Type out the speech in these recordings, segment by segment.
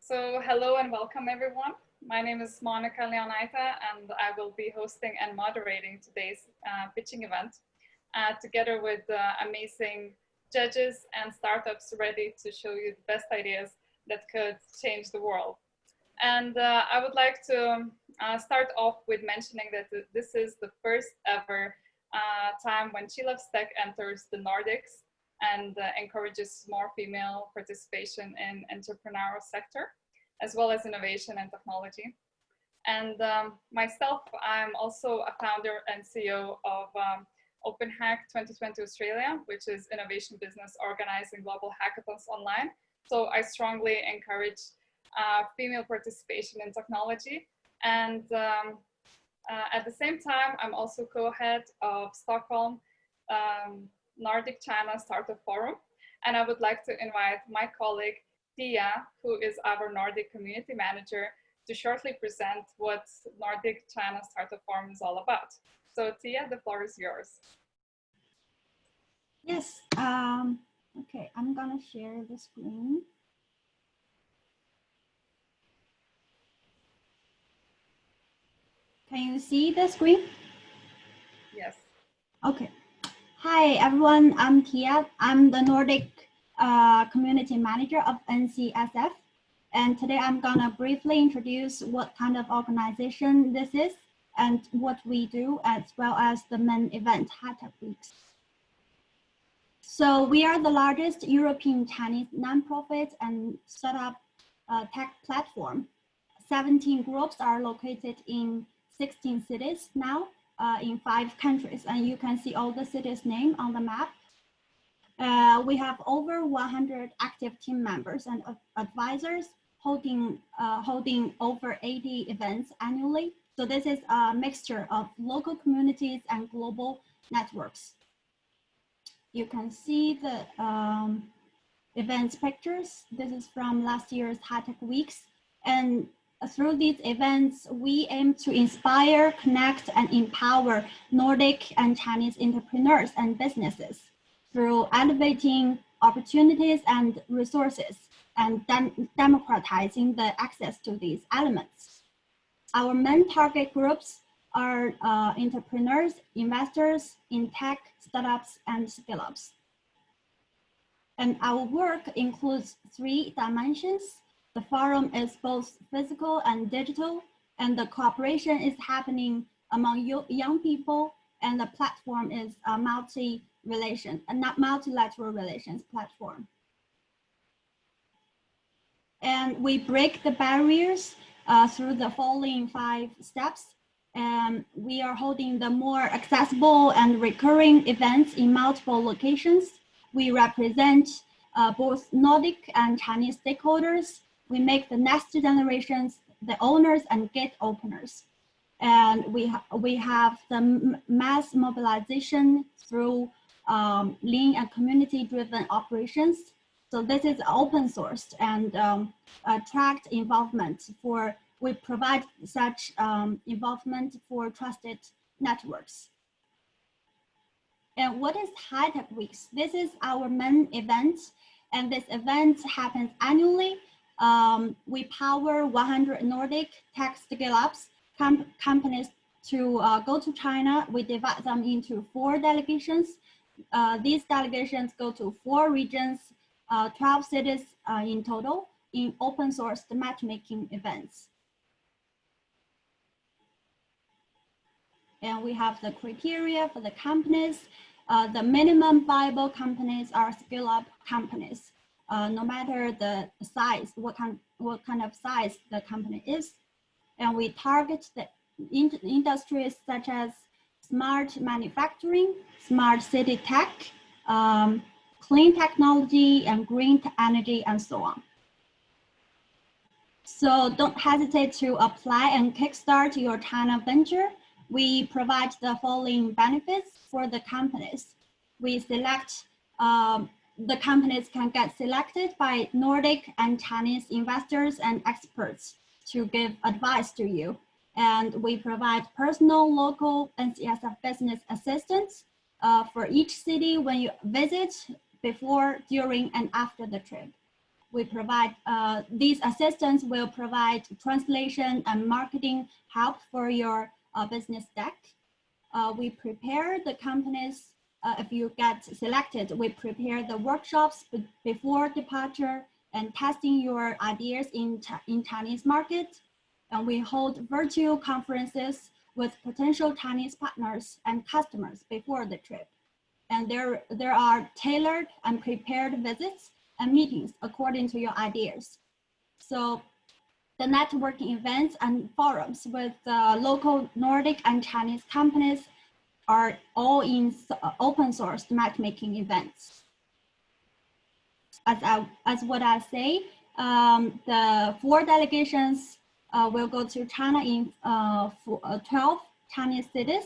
So hello and welcome everyone. My name is Monica Leonaita and I will be hosting and moderating today's pitching event together with amazing judges and startups ready to show you the best ideas that could change the world. And I would like to start off with mentioning that this is the first ever time when She Loves Tech enters the Nordics and encourages more female participation in entrepreneurial sector, as well as innovation and technology. And myself, I'm also a founder and CEO of OpenHack 2020 Australia, which is innovation business organizing global hackathons online. So I strongly encourage female participation in technology. And at the same time, I'm also co-head of Stockholm Nordic China Startup Forum. And I would like to invite my colleague, Rhea, who is our Nordic community manager, to shortly present what Nordic China Startup Forum is all about. So Rhea, the floor is yours. Yes, okay, I'm gonna share the screen. Can you see the screen? Yes. Okay. Hi, everyone. I'm Rhea. I'm the Nordic community manager of NCSF. And today I'm gonna briefly introduce what kind of organization this is and what we do, as well as the main event, Tech Weeks. So we are the largest European Chinese nonprofit and startup tech platform. 17 groups are located in 16 cities now, in 5 countries, and you can see all the cities' name on the map. We have over 100 active team members and advisors holding over 80 events annually. So this is a mixture of local communities and global networks. You can see the events pictures. This is from last year's Tech Weeks. And through these events, we aim to inspire, connect, and empower Nordic and Chinese entrepreneurs and businesses through elevating opportunities and resources and democratizing the access to these elements. Our main target groups are entrepreneurs, investors in tech, startups, and scale-ups. And our work includes 3 dimensions. The forum is both physical and digital, and the cooperation is happening among young people, and the platform is a multilateral relations platform. And we break the barriers through the following 5 steps. And we are holding the more accessible and recurring events in multiple locations. We represent both Nordic and Chinese stakeholders. We make the next generations the owners and gate openers. And we have the mass mobilization through lean and community-driven operations. So this is open sourced and tracked involvement we provide such involvement for trusted networks. And what is Tech Weeks? This is our main event, and this event happens annually. We power 100 Nordic tech scale-ups companies to go to China. We divide them into 4 delegations. These delegations go to 4 regions, 12 cities in total, in open source matchmaking events. And we have the criteria for the companies. The minimum viable companies are scale-up companies, no matter the size, what kind of size the company is. And we target the industries such as smart manufacturing, smart city tech, clean technology, and green energy, and so on. So don't hesitate to apply and kickstart your China venture. We provide the following benefits for the companies. We select, the companies can get selected by Nordic and Chinese investors and experts to give advice to you. And we provide personal, local, NCSF business assistance for each city when you visit, before, during, and after the trip. We provide, these assistants will provide translation and marketing help for your business deck. We prepare the companies, if you get selected, we prepare the workshops before departure and testing your ideas in Chinese market. And we hold virtual conferences with potential Chinese partners and customers before the trip. And there are tailored and prepared visits and meetings according to your ideas. So the networking events and forums with local Nordic and Chinese companies are all in open source matchmaking events. As what I say, the 4 delegations will go to China in 12 Chinese cities.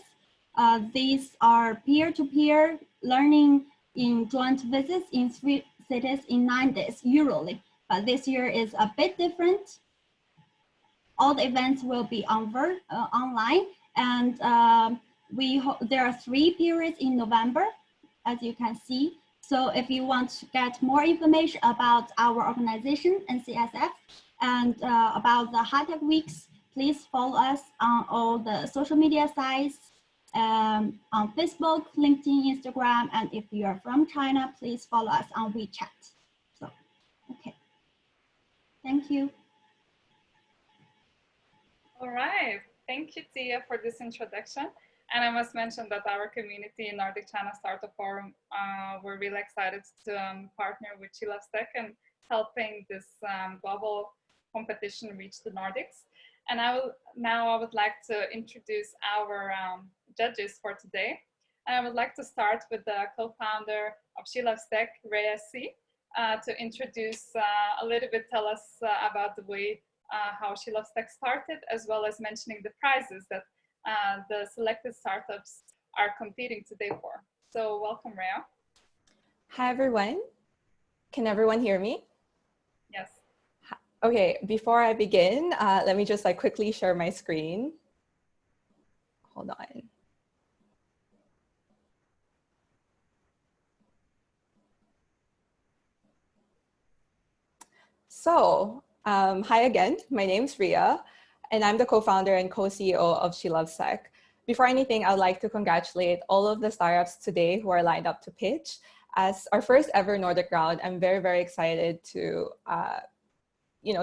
These are peer-to-peer learning in joint visits in 3 cities in 9 days, usually. But this year is a bit different. All the events will be online, and there are 3 periods in November, as you can see. So if you want to get more information about our organization and CSF and about the high-tech weeks, please follow us on all the social media sites, on Facebook, LinkedIn, Instagram, and if you are from China, please follow us on WeChat. So, okay. Thank you. All right. Thank you, Tia, for this introduction. And I must mention that our community in Nordic China Startup Forum, we're really excited to partner with She Loves Tech and helping this global competition reach the Nordics. And now I would like to introduce our judges for today. And I would like to start with the co-founder of She Loves Tech, Rhea C, to introduce a little bit, tell us about the way how She Loves Tech started, as well as mentioning the prizes that the selected startups are competing today for. So welcome, Rhea. Hi, everyone. Can everyone hear me? Yes. Okay, before I begin, let me just quickly share my screen. Hold on. So, hi again, my name's Rhea, and I'm the co-founder and co-CEO of She Loves Tech. Before anything, I'd like to congratulate all of the startups today who are lined up to pitch. As our first ever Nordic round, I'm very, very excited to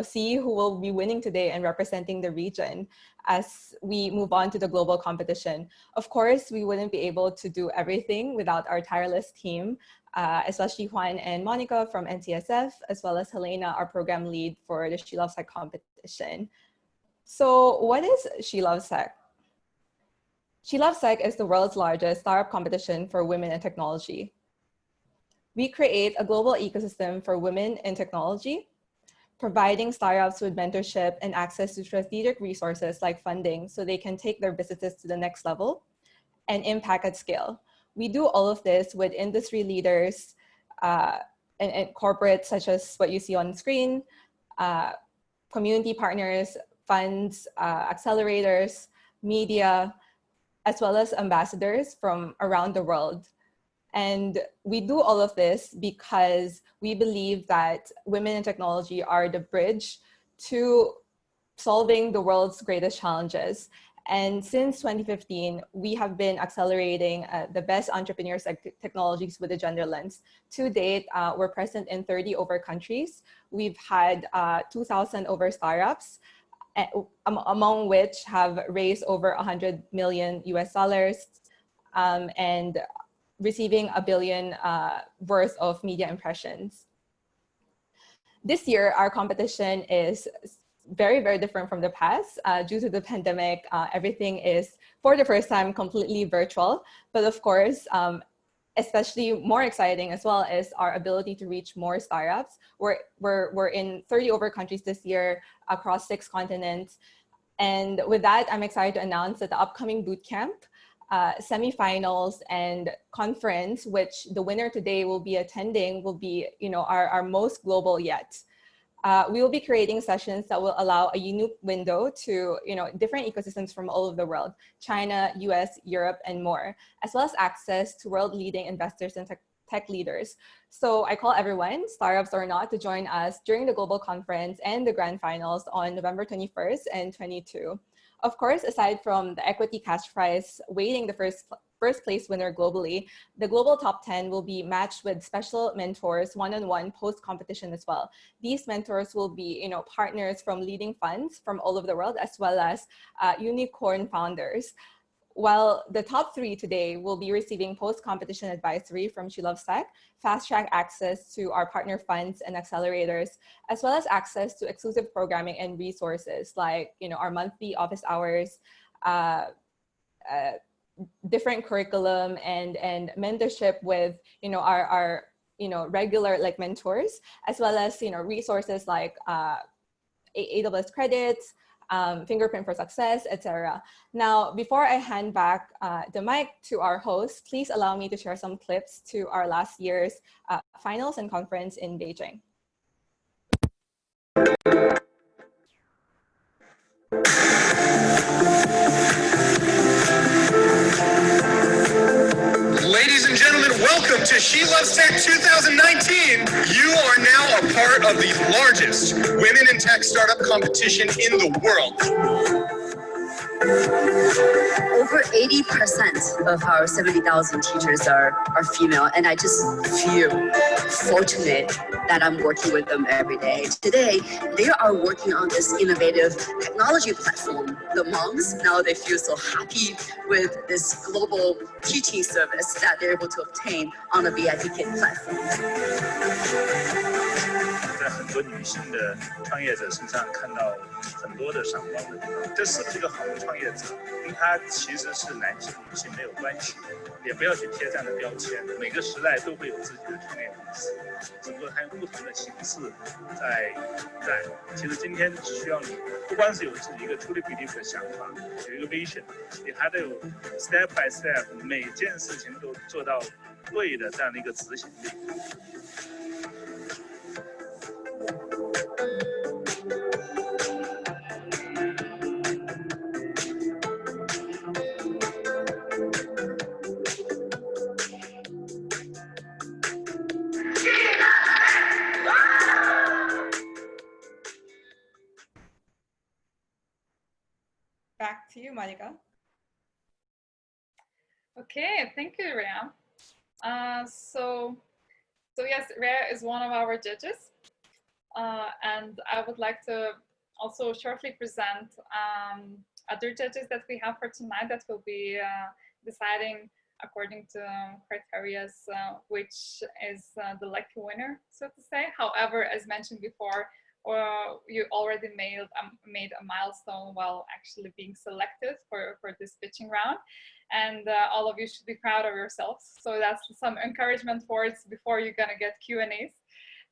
see who will be winning today and representing the region as we move on to the global competition. Of course, we wouldn't be able to do everything without our tireless team, especially Juan and Monica from NCSF, as well as Helena, our program lead for the She Loves Tech competition. So what is She Loves Tech? She Loves Tech is the world's largest startup competition for women in technology. We create a global ecosystem for women in technology, providing startups with mentorship and access to strategic resources like funding so they can take their businesses to the next level and impact at scale. We do all of this with industry leaders and corporates such as what you see on screen, community partners, funds, accelerators, media, as well as ambassadors from around the world. And we do all of this because we believe that women in technology are the bridge to solving the world's greatest challenges. And since 2015, we have been accelerating the best entrepreneurs technologies with a gender lens. To date, we're present in 30 over countries. We've had 2,000 over startups, among which have raised over $100 million US, and receiving $1 billion worth of media impressions. This year, our competition is very, very different from the past. Due to the pandemic, everything is, for the first time, completely virtual. But of course, especially more exciting as well is our ability to reach more startups. We're in 30 over countries this year across 6 continents. And with that, I'm excited to announce that the upcoming bootcamp, semifinals and conference, which the winner today will be attending, will be our most global yet. We will be creating sessions that will allow a unique window to different ecosystems from all over the world, China, US, Europe, and more, as well as access to world-leading investors and tech leaders. So I call everyone, startups or not, to join us during the global conference and the grand finals on November 21st and 22. Of course, aside from the equity cash prize weighting the first place winner globally, the global top 10 will be matched with special mentors one-on-one post-competition as well. These mentors will be, partners from leading funds from all over the world, as well as unicorn founders. While the top 3 today will be receiving post-competition advisory from SheLoveSec, fast-track access to our partner funds and accelerators, as well as access to exclusive programming and resources like, our monthly office hours, different curriculum, and mentorship with, our regular mentors, as well as, resources like AWS credits, Fingerprint for Success, etc. Now, before I hand back the mic to our host, please allow me to share some clips to our last year's finals and conference in Beijing. Ladies and gentlemen, welcome to SheLoveSec 2019. You are now a part of the largest women in tech startup competition in the world. Over 80% of our 70,000 teachers are female, and I just feel fortunate that I'm working with them every day. Today, they are working on this innovative technology platform. The moms, now they feel so happy with this global teaching service that they're able to obtain on a VIP Kit platform. 在很多女性的创业者身上看到很多的闪光的地方，这是不是一个好的创业者？跟他其实是男性女性没有关系，也不要去贴这样的标签。每个时代都会有自己的创业公司，只不过它用不同的形式在。其实今天只需要你，不光是有自己一个 truly believe 的想法，有一个 vision， 你还得有 step by step， 每件事情都做到对的这样的一个执行力。Back to you, Monica. Okay, thank you, Rhea. So yes, Rhea is one of our judges, and I would like to also shortly present other judges that we have for tonight that will be deciding according to criteria which is the lucky winner, so to say. However, as mentioned before, you already made a milestone while actually being selected for this pitching round, and all of you should be proud of yourselves. So that's some encouragement words before you're gonna get Q&As.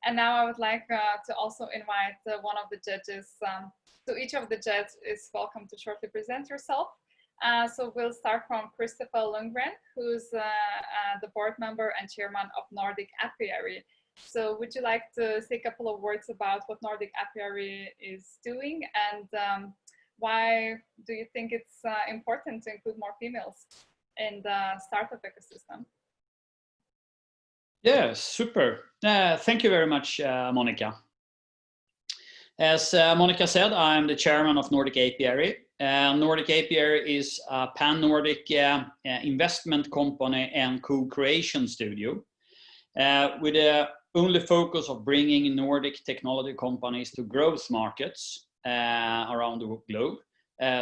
And now I would like to also invite one of the judges. So each of the judges is welcome to shortly present yourself. So we'll start from Kristoffer Lundegren, who's the board member and chairman of Nordic Apiary. So would you like to say a couple of words about what Nordic Apiary is doing, and why do you think it's important to include more females in the startup ecosystem? Yeah, super. Thank you very much, Monica. As Monica said, I'm the chairman of Nordic Apiary. Nordic Apiary is a pan-Nordic investment company and co-creation studio with a only focus of bringing Nordic technology companies to growth markets around the globe,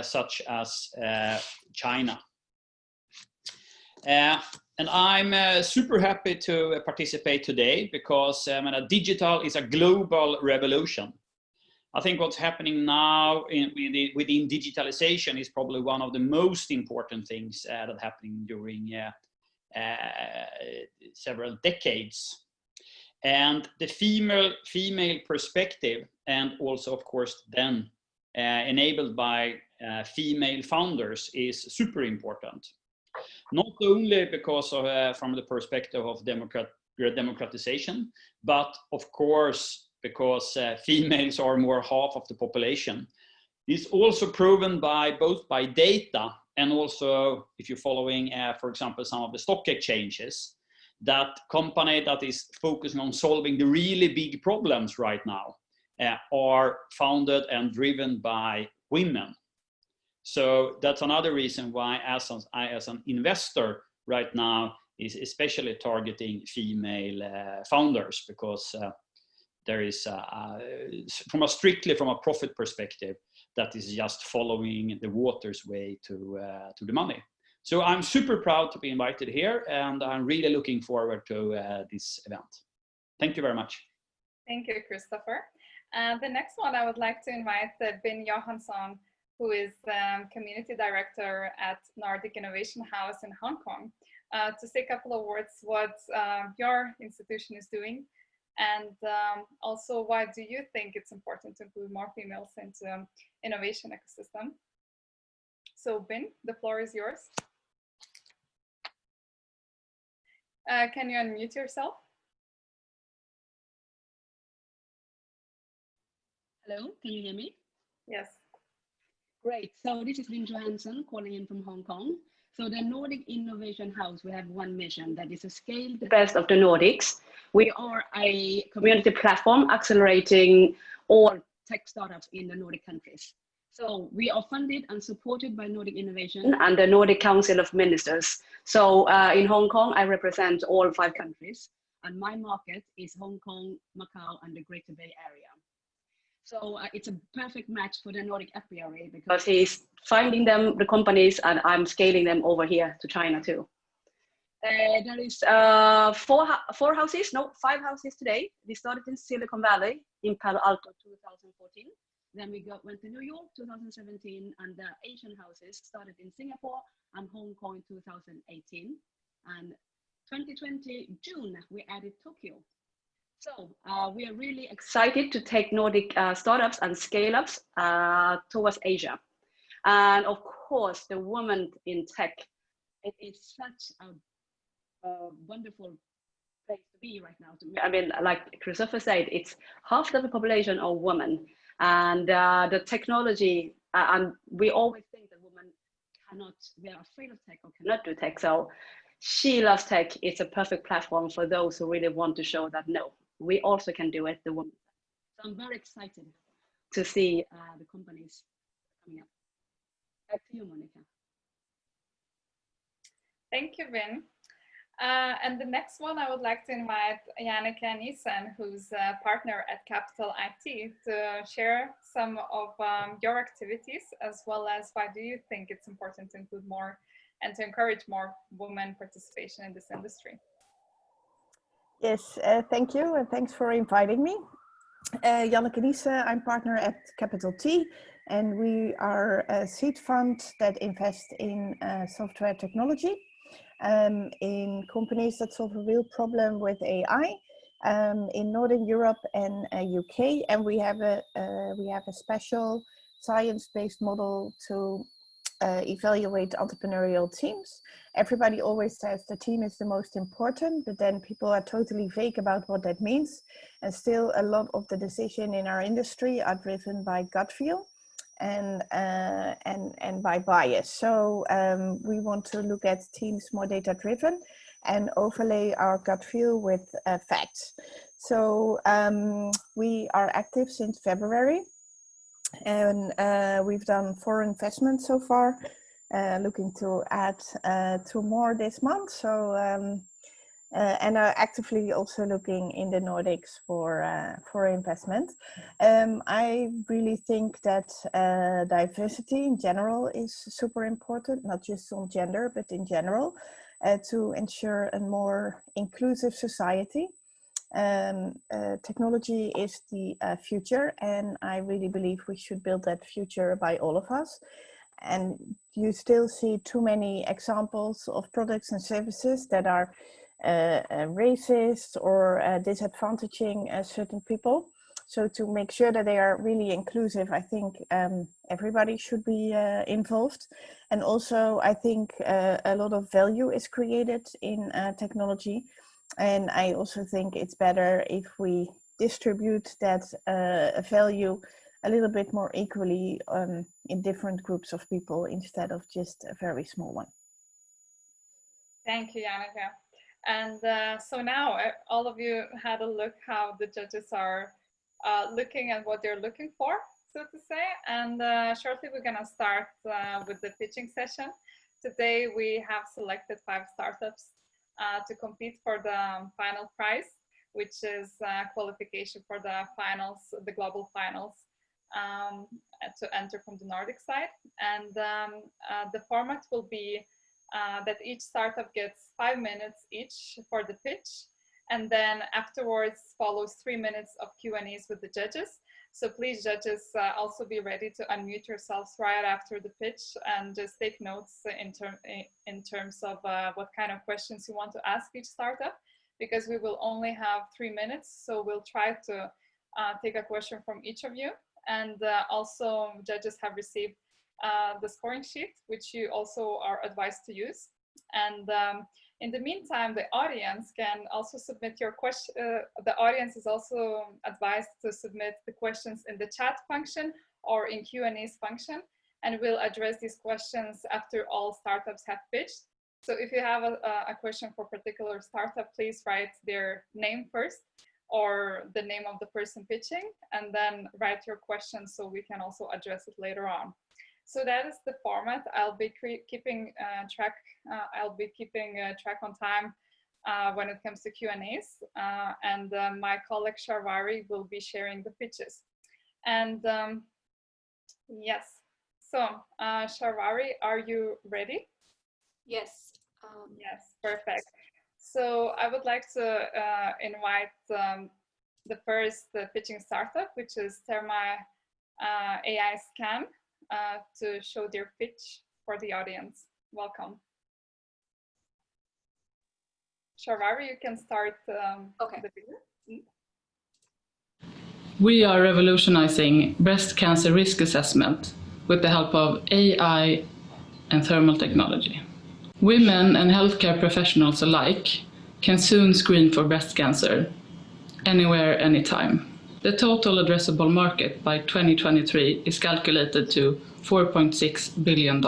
such as China. And I'm super happy to participate today because digital is a global revolution. I think what's happening now within digitalization is probably one of the most important things that are happening during several decades. And the female perspective, and also of course then enabled by female founders, is super important. Not only because of from the perspective of democratization, but of course because females are more half of the population. It's also proven both by data and also if you're following, for example, some of the stock exchanges, that company that is focusing on solving the really big problems right now are founded and driven by women. So that's another reason why I, as an investor right now, is especially targeting female founders, because there is, strictly from a profit perspective, that is just following the water's way to the money. So I'm super proud to be invited here, and I'm really looking forward to this event. Thank you very much. Thank you, Kristoffer. The next one, I would like to invite Binh Johansson, who is Community Director at Nordic Innovation House in Hong Kong, to say a couple of words what your institution is doing, and also why do you think it's important to include more females into innovation ecosystem. So Binh, the floor is yours. Can you unmute yourself? Hello, can you hear me? Yes. Great. So this is Binh Johansson calling in from Hong Kong. So the Nordic Innovation House, we have one mission, that is to scale the best of the Nordics. We are a community platform accelerating all tech startups in the Nordic countries. So we are funded and supported by Nordic Innovation and the Nordic Council of Ministers. So in Hong Kong, I represent all 5 countries, and my market is Hong Kong, Macau, and the Greater Bay Area. So it's a perfect match for the Nordic Apiary, because he's finding them, the companies, and I'm scaling them over here to China too. There is 5 houses today. We started in Silicon Valley in Palo Alto 2014. Then we went to New York 2017, and the Asian houses started in Singapore and Hong Kong in 2018. And 2020 June, we added Tokyo. So we are really excited to take Nordic startups and scale-ups towards Asia. And of course, the women in tech, it is such a wonderful place to be right now. I mean, like Kristoffer said, it's half of the population are women. And the technology, and we always think that women we are afraid of tech or cannot do tech. So She Loves Tech is a perfect platform for those who really want to show that, no, we also can do it, the women. So I'm very excited to see the companies coming up. Back to you, Monica. Thank you, Binh. And the next one, I would like to invite Janneke and Niessen, who's a partner at CapitalT, to share some of your activities, as well as why do you think it's important to include more and to encourage more women participation in this industry. Yes, thank you, and thanks for inviting me. Janneke Niessen, I'm partner at CapitalT, and we are a seed fund that invests in software technology. In companies that solve a real problem with AI in Northern Europe and UK, and we have a special science-based model to evaluate entrepreneurial teams. Everybody always says the team is the most important, but then people are totally vague about what that means, and still a lot of the decision in our industry are driven by gut feel and by bias. So we want to look at teams more data driven and overlay our gut feel with facts. So we are active since February, and we've done 4 investments so far, looking to add 2 more this month. So and are actively also looking in the Nordics for investment. I really think that diversity in general is super important, not just on gender, but in general, to ensure a more inclusive society. Technology is the future, and I really believe we should build that future by all of us. And you still see too many examples of products and services that are racist or disadvantaging certain people. So to make sure that they are really inclusive, I think everybody should be involved. And also I think a lot of value is created in technology. And I also think it's better if we distribute that value a little bit more equally in different groups of people instead of just a very small one. Thank you, Janneke. And so now all of you had a look how the judges are looking at what they're looking for, so to say. And shortly we're gonna start with the pitching session. Today we have selected 5 startups to compete for the final prize, which is qualification for the finals, the global finals, to enter from the Nordic side. And the format will be that each startup gets 5 minutes each for the pitch, and then afterwards follows 3 minutes of Q&As with the judges. So please, judges, also be ready to unmute yourselves right after the pitch and just take notes in terms of what kind of questions you want to ask each startup, because we will only have 3 minutes. So we'll try to take a question from each of you. And also judges have received the scoring sheet, which you also are advised to use. And in the meantime, the audience can also submit your question. The audience is also advised to submit the questions in the chat function or in Q&As function, and we'll address these questions after all startups have pitched. So if you have a question for a particular startup, please write their name first, or the name of the person pitching, and then write your question so we can also address it later on. So that is the format. I'll be keeping track. I'll be keeping track on time when it comes to Q&As, and my colleague Sharvari will be sharing the pitches. And yes, so Sharvari, are you ready? Yes. Yes, perfect. So I would like to invite the first pitching startup, which is ThermaiScan, to show their pitch for the audience. Welcome. Sharvari, you can start okay. the video. We are revolutionizing breast cancer risk assessment with the help of AI and thermal technology. Women and healthcare professionals alike can soon screen for breast cancer anywhere, anytime. The total addressable market by 2023 is calculated to $4.6 billion.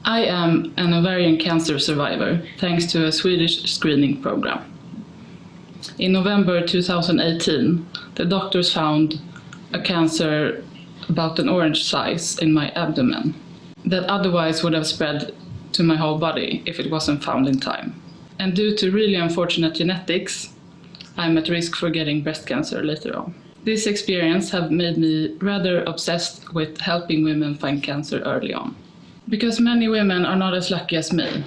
I am an ovarian cancer survivor thanks to a Swedish screening program. In November 2018, the doctors found a cancer about an orange size in my abdomen that otherwise would have spread to my whole body if it wasn't found in time. And due to really unfortunate genetics, I'm at risk for getting breast cancer later on. This experience has made me rather obsessed with helping women find cancer early on. Because many women are not as lucky as me.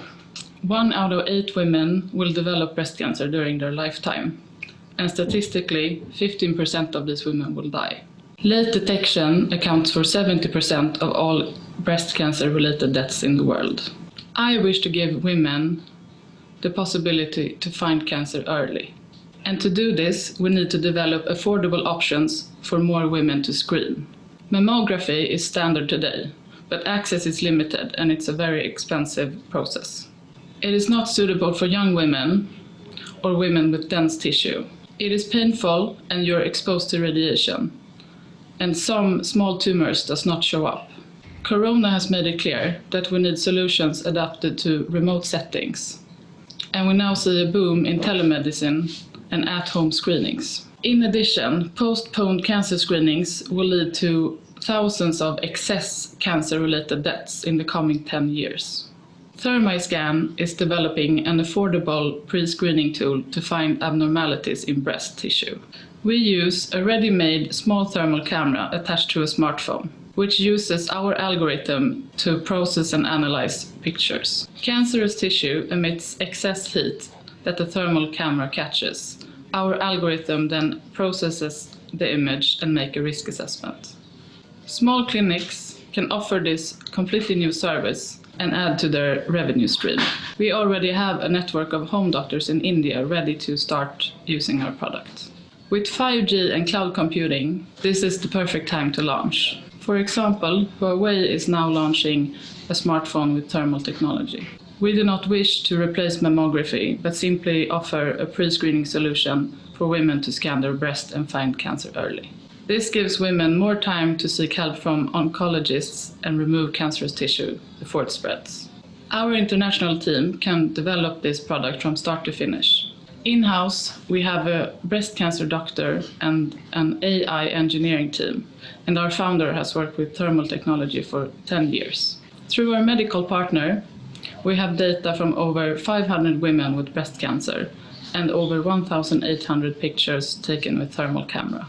1 out of 8 women will develop breast cancer during their lifetime, and statistically, 15% of these women will die. Late detection accounts for 70% of all breast cancer-related deaths in the world. I wish to give women the possibility to find cancer early. And to do this, we need to develop affordable options for more women to screen. Mammography is standard today, but access is limited and it's a very expensive process. It is not suitable for young women or women with dense tissue. It is painful and you're exposed to radiation. And some small tumors does not show up. Corona has made it clear that we need solutions adapted to remote settings. And we now see a boom in telemedicine and at-home screenings. In addition, postponed cancer screenings will lead to thousands of excess cancer-related deaths in the coming 10 years. ThermaiScan is developing an affordable pre-screening tool to find abnormalities in breast tissue. We use a ready-made small thermal camera attached to a smartphone, which uses our algorithm to process and analyze pictures. Cancerous tissue emits excess heat that the thermal camera catches. Our algorithm then processes the image and makes a risk assessment. Small clinics can offer this completely new service and add to their revenue stream. We already have a network of home doctors in India ready to start using our product. With 5G and cloud computing, this is the perfect time to launch. For example, Huawei is now launching a smartphone with thermal technology. We do not wish to replace mammography, but simply offer a pre-screening solution for women to scan their breast and find cancer early. This gives women more time to seek help from oncologists and remove cancerous tissue before it spreads. Our international team can develop this product from start to finish. In-house, we have a breast cancer doctor and an AI engineering team, and our founder has worked with thermal technology for 10 years. Through our medical partner, we have data from over 500 women with breast cancer and over 1,800 pictures taken with thermal camera.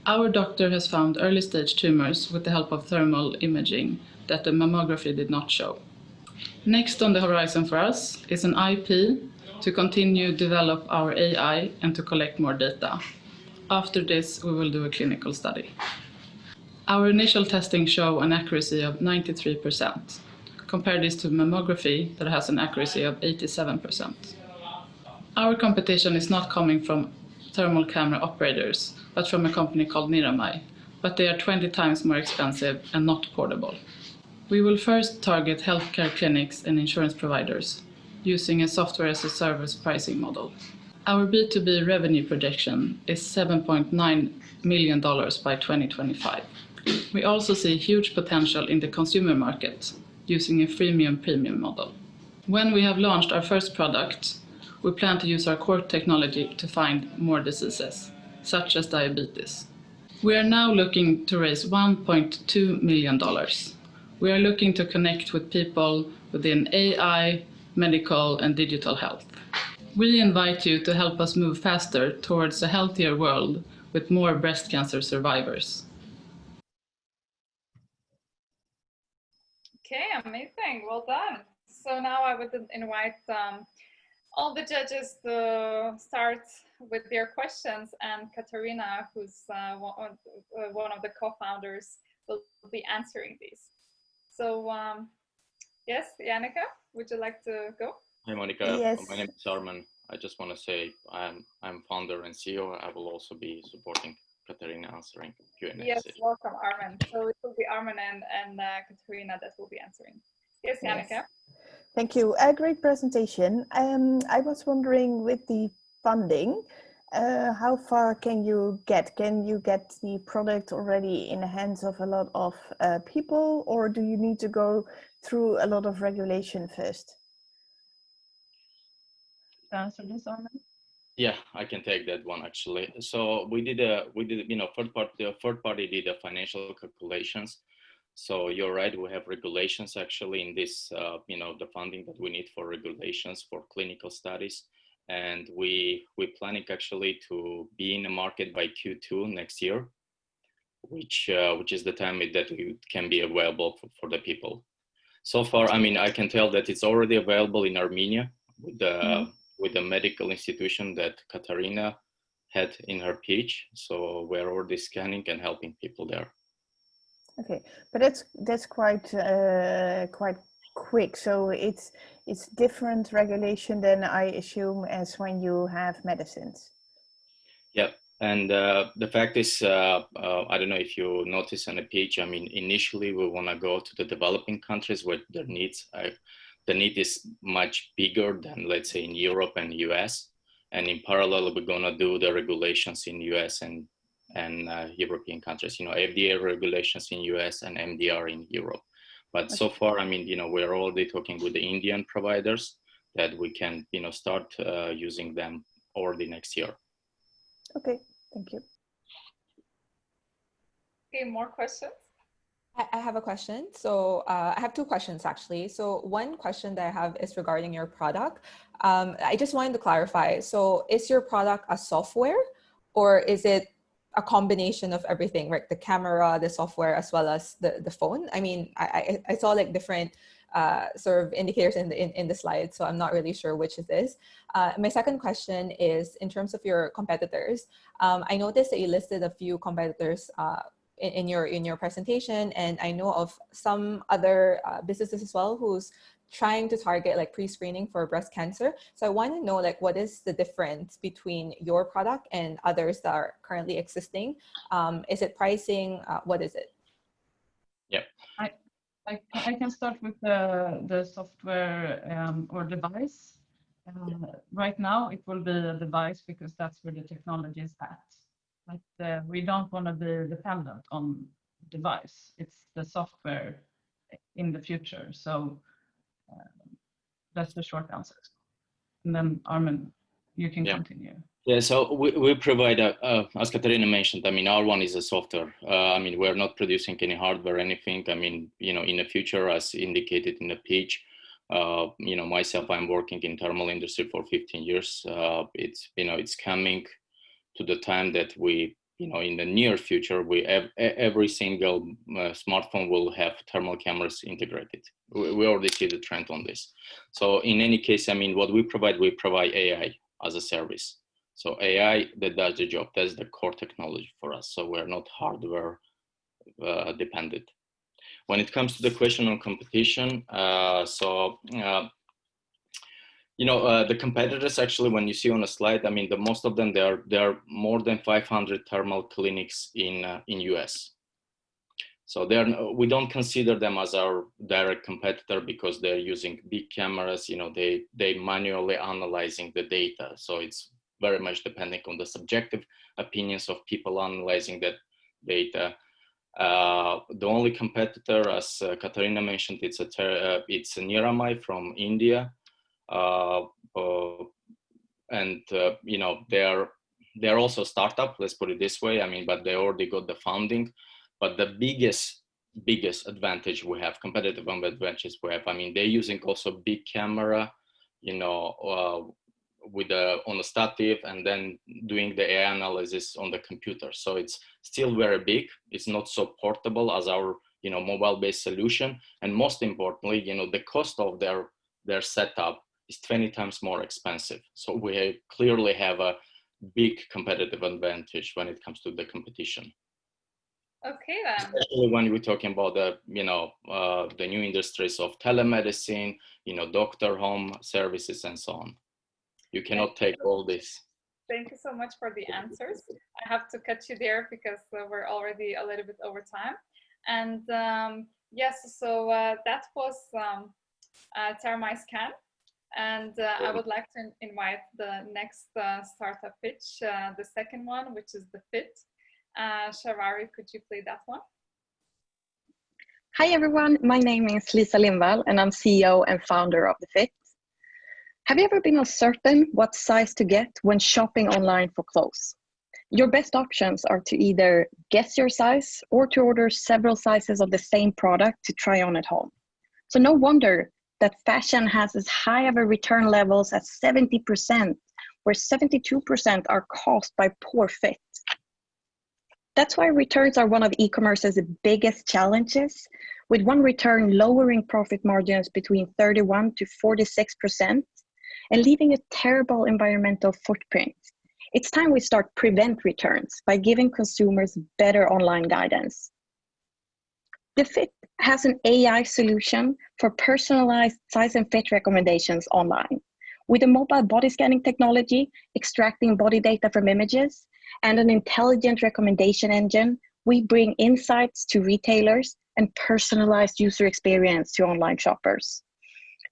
Our doctor has found early-stage tumors with the help of thermal imaging that the mammography did not show. Next on the horizon for us is an IP to continue develop our AI and to collect more data. After this, we will do a clinical study. Our initial testing show an accuracy of 93%. Compare this to mammography that has an accuracy of 87%. Our competition is not coming from thermal camera operators, but from a company called Niramai, but they are 20 times more expensive and not portable. We will first target healthcare clinics and insurance providers using a software as a service pricing model. Our B2B revenue projection is $7.9 million by 2025. We also see huge potential in the consumer market using a freemium premium model. When we have launched our first product, we plan to use our core technology to find more diseases, such as diabetes. We are now looking to raise $1.2 million. We are looking to connect with people within AI, medical, and digital health. We invite you to help us move faster towards a healthier world with more breast cancer survivors. Okay, amazing, well done. So now I would invite all the judges to start with their questions, and Katarina, who's one of the co-founders, will be answering these. So yes, Janneke, would you like to go? Hi Monica, Yes. my name is Arman. I just want to say I'm founder and CEO. I will also be supporting Katarina answering Q&A. Yes, welcome Arman. So it will be Arman and Katarina that will be answering. Yes, Janneke. Yes. Thank you. A great presentation. I was wondering, with the funding, how far can you get? Can you get the product already in the hands of a lot of people, or do you need to go through a lot of regulation first? Answer this, Arman? Yeah, I can take that one actually. So we did third party did the financial calculations. So you're right, we have regulations actually in this, the funding that we need for regulations for clinical studies. And we're planning actually to be in the market by Q2 next year, which is the time that it can be available for the people. So far, I mean, I can tell that it's already available in Armenia with the medical institution that Katarina had in her pitch. So we're already scanning and helping people there. Okay, but that's quite quick. So it's different regulation than, I assume, as when you have medicines. Yeah, and the fact is, I don't know if you notice on the page. I mean, initially we want to go to the developing countries where their needs the need is much bigger than, let's say, in Europe and US. And in parallel, we're gonna do the regulations in US and European countries, FDA regulations in US and MDR in Europe. But so far, I mean, we're already talking with the Indian providers that we can, start using them already next year. Okay, thank you. Okay, more questions? I have a question. So I have two questions actually. So one question that I have is regarding your product. I just wanted to clarify. So is your product a software, or is it a combination of everything, right? The camera, the software, as well as the phone? I mean, I saw like different sort of indicators in the slide, so I'm not really sure which it is. My second question is in terms of your competitors. I noticed that you listed a few competitors in your presentation, and I know of some other businesses as well who's trying to target like pre-screening for breast cancer. So I want to know, like, what is the difference between your product and others that are currently existing? Is it pricing? What is it? Yeah, I can start with the software or device. Right now, it will be a device because that's where the technology is at. But we don't want to be dependent on device. It's the software in the future. So That's the short answer. And then Armin, you can continue. Yeah, so we provide, as Katarina mentioned, I mean, our one is a software. I mean, we're not producing any hardware or anything. I mean, you know, in the future, as indicated in the pitch, you know, myself, I'm working in thermal industry for 15 years. It's, you know, it's coming to the time that we, you know, in the near future, we have every single smartphone will have thermal cameras integrated. We already see the trend on this. So in any case, I mean, what we provide AI as a service. So AI that does the job, that's the core technology for us. So we're not hardware dependent. When it comes to the question on competition, you know, the competitors actually, when you see on a slide, I mean, the most of them, there are more than 500 thermal clinics in US. So we don't consider them as our direct competitor because they're using big cameras. You know, they manually analyzing the data. So it's very much depending on the subjective opinions of people analyzing that data. The only competitor, as Katarina mentioned, it's a Niessen from India. You know, they're also a startup, let's put it this way. I mean, but they already got the funding. But the biggest advantage we have, competitive advantages we have, I mean, they're using also big camera, you know, on a stative, and then doing the AI analysis on the computer. So it's still very big. It's not so portable as our, you know, mobile-based solution. And most importantly, you know, the cost of their setup is 20 times more expensive. So we clearly have a big competitive advantage when it comes to the competition. Okay then. Especially when we're talking about the, you know, the new industries of telemedicine, you know, doctor home services and so on. You cannot take all this. Thank you so much for the answers. I have to cut you there because we're already a little bit over time. And yes, so that was ThermaiScan. And I would like to invite the next startup pitch, the second one, which is the FIT. Sharari, could you play that one? Hi everyone, my name is Lisa Lindvall and I'm CEO and founder of the FIT. Have you ever been uncertain what size to get when shopping online for clothes? Your best options are to either guess your size or to order several sizes of the same product to try on at home. So no wonder that fashion has as high of a return levels as 70%, where 72% are caused by poor fit. That's why returns are one of e-commerce's biggest challenges, with one return lowering profit margins between 31 to 46% and leaving a terrible environmental footprint. It's time we start prevent returns by giving consumers better online guidance. The FIT has an AI solution for personalized size and fit recommendations online. With a mobile body scanning technology, extracting body data from images, and an intelligent recommendation engine, we bring insights to retailers and personalized user experience to online shoppers.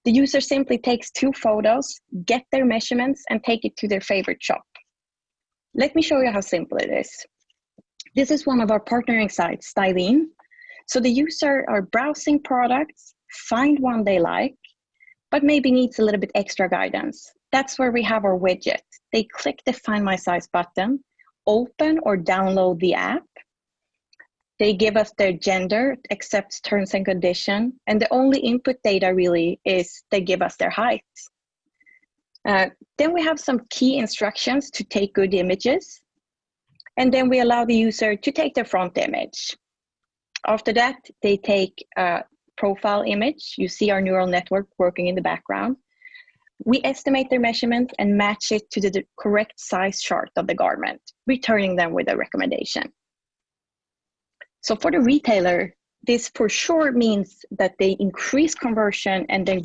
The user simply takes 2 photos, get their measurements, and take it to their favorite shop. Let me show you how simple it is. This is one of our partnering sites, Styleen. So the user are browsing products, find one they like, but maybe needs a little bit extra guidance. That's where we have our widget. They click the Find My Size button, open or download the app. They give us their gender, accepts terms and conditions, and the only input data really is they give us their height. Then we have some key instructions to take good images, and then we allow the user to take their front image. After that, they take a profile image. You see our neural network working in the background. We estimate their measurement and match it to the correct size chart of the garment, returning them with a recommendation. So for the retailer, this for sure means that they increase conversion and then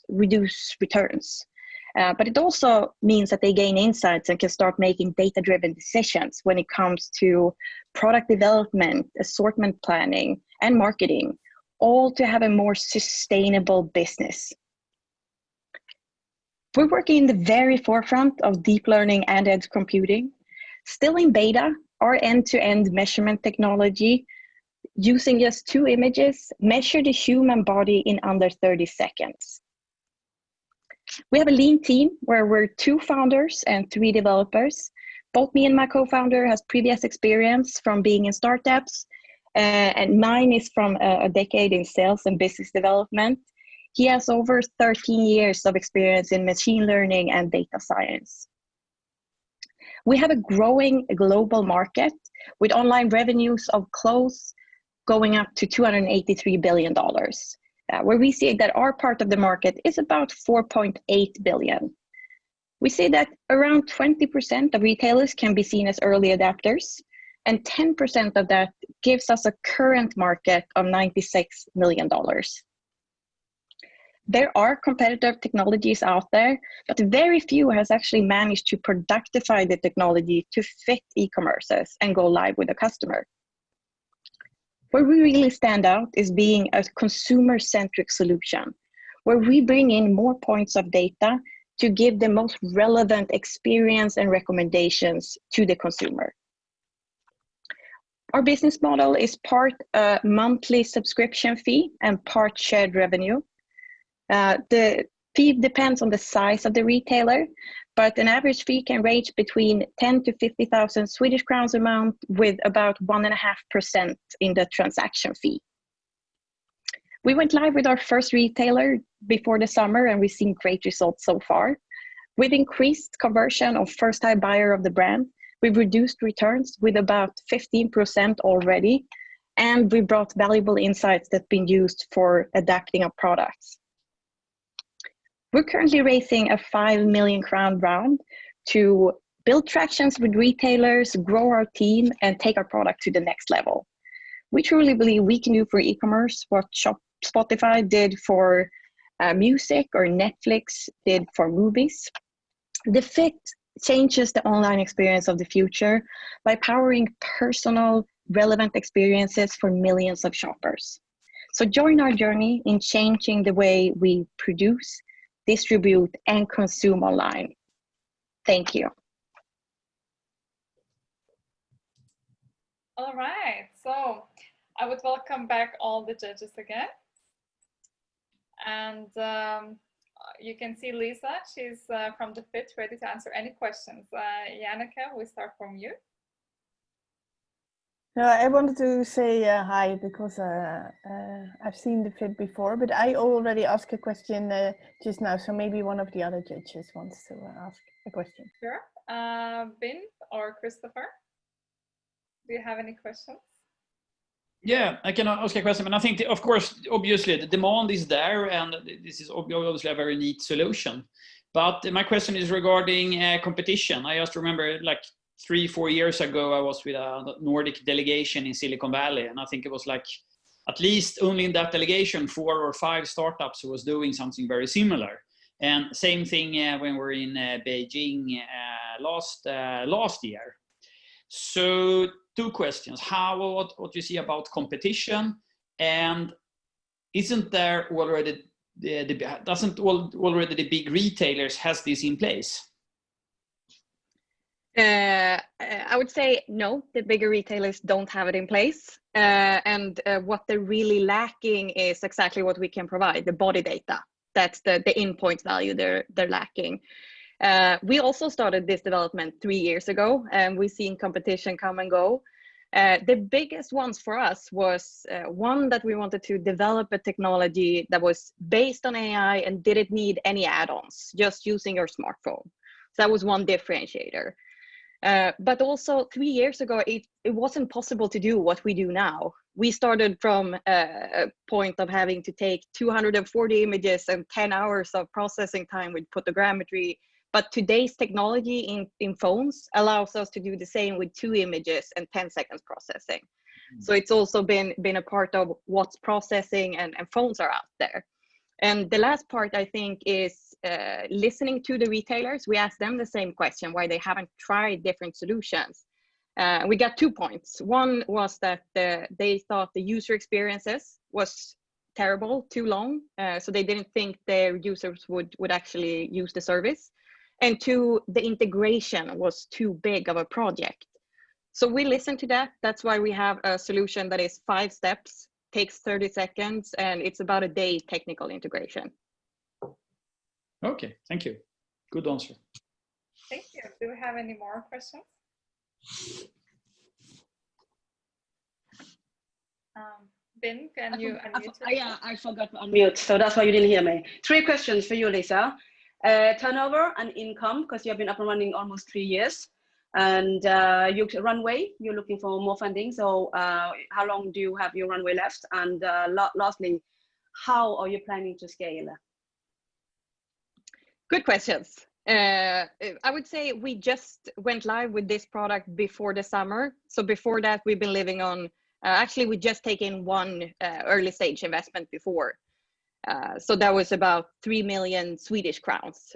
reduce returns. But it also means that they gain insights and can start making data-driven decisions when it comes to product development, assortment planning, and marketing, all to have a more sustainable business. We're working in the very forefront of deep learning and edge computing. Still in beta, our end-to-end measurement technology using just 2 images, measure the human body in under 30 seconds. We have a lean team where we're 2 founders and 3 developers. Both me and my co-founder has previous experience from being in startups, and mine is from a decade in sales and business development. He has over 13 years of experience in machine learning and data science. We have a growing global market with online revenues of close going up to $283 billion, where we see that our part of the market is about 4.8 billion. We see that around 20% of retailers can be seen as early adapters, and 10% of that gives us a current market of $96 million. There are competitive technologies out there, but very few has actually managed to productify the technology to fit e-commerces and go live with a customer. Where we really stand out is being a consumer-centric solution, where we bring in more points of data to give the most relevant experience and recommendations to the consumer. Our business model is part monthly subscription fee and part shared revenue. The fee depends on the size of the retailer, but an average fee can range between 10 to 50,000 Swedish crowns a month, with about 1.5% in the transaction fee. We went live with our first retailer before the summer, and we've seen great results so far. We've increased conversion of first-time buyer of the brand. We've reduced returns with about 15% already, and we brought valuable insights that have been used for adapting our products. We're currently raising a 5 million crown round to build tractions with retailers, grow our team, and take our product to the next level. We truly believe we can do for e-commerce what Spotify did for music or Netflix did for movies. The Fit changes the online experience of the future by powering personal, relevant experiences for millions of shoppers. So join our journey in changing the way we produce, distribute, and consume online. Thank you. All right, so I would welcome back all the judges again. And you can see Lisa, she's from the Fit, ready to answer any questions. Janneke, we start from you. No, I wanted to say hi because I've seen the Fit before, but I already asked a question just now, so maybe one of the other judges wants to ask a question. Sure. Binh or Kristoffer, do you have any questions? Yeah, I can ask a question, and I think, of course, obviously the demand is there, and this is obviously a very neat solution. But my question is regarding competition. I just remember, like 3-4 years ago, I was with a Nordic delegation in Silicon Valley, and I think it was like at least only in that delegation 4 or 5 startups who was doing something very similar. And same thing when we're in Beijing last year. So 2 questions: what you see about competition, and isn't there already doesn't already the big retailers has this in place? I would say no, the bigger retailers don't have it in place. And what they're really lacking is exactly what we can provide, the body data. That's the endpoint value they're lacking. We also started this development 3 years ago, and we've seen competition come and go. The biggest ones for us was one, that we wanted to develop a technology that was based on AI and didn't need any add-ons, just using your smartphone. So that was one differentiator. But also 3 years ago, it wasn't possible to do what we do now. We started from a point of having to take 240 images and 10 hours of processing time with photogrammetry. But today's technology in phones allows us to do the same with 2 images and 10 seconds processing. So it's also been a part of what's processing, and phones are out there. And the last part, I think, is listening to the retailers. We asked them the same question, why they haven't tried different solutions. We got 2 points. One was that they thought the user experiences was terrible, too long. So they didn't think their users would actually use the service. And 2, the integration was too big of a project. So we listen to that. That's why we have a solution that is 5 steps, takes 30 seconds, and it's about a day technical integration. Okay, thank you. Good answer. Thank you. Do we have any more questions? Binh, can you unmute? Yeah, I forgot to unmute, so that's why you didn't hear me. 3 questions for you, Lisa. Turnover and income, because you have been up and running almost 3 years. And your runway, you're looking for more funding. So how long do you have your runway left? And lastly, how are you planning to scale? Good questions. I would say we just went live with this product before the summer. So before that, we've been living on, actually, we just taken one early stage investment before. So that was about 3 million Swedish crowns.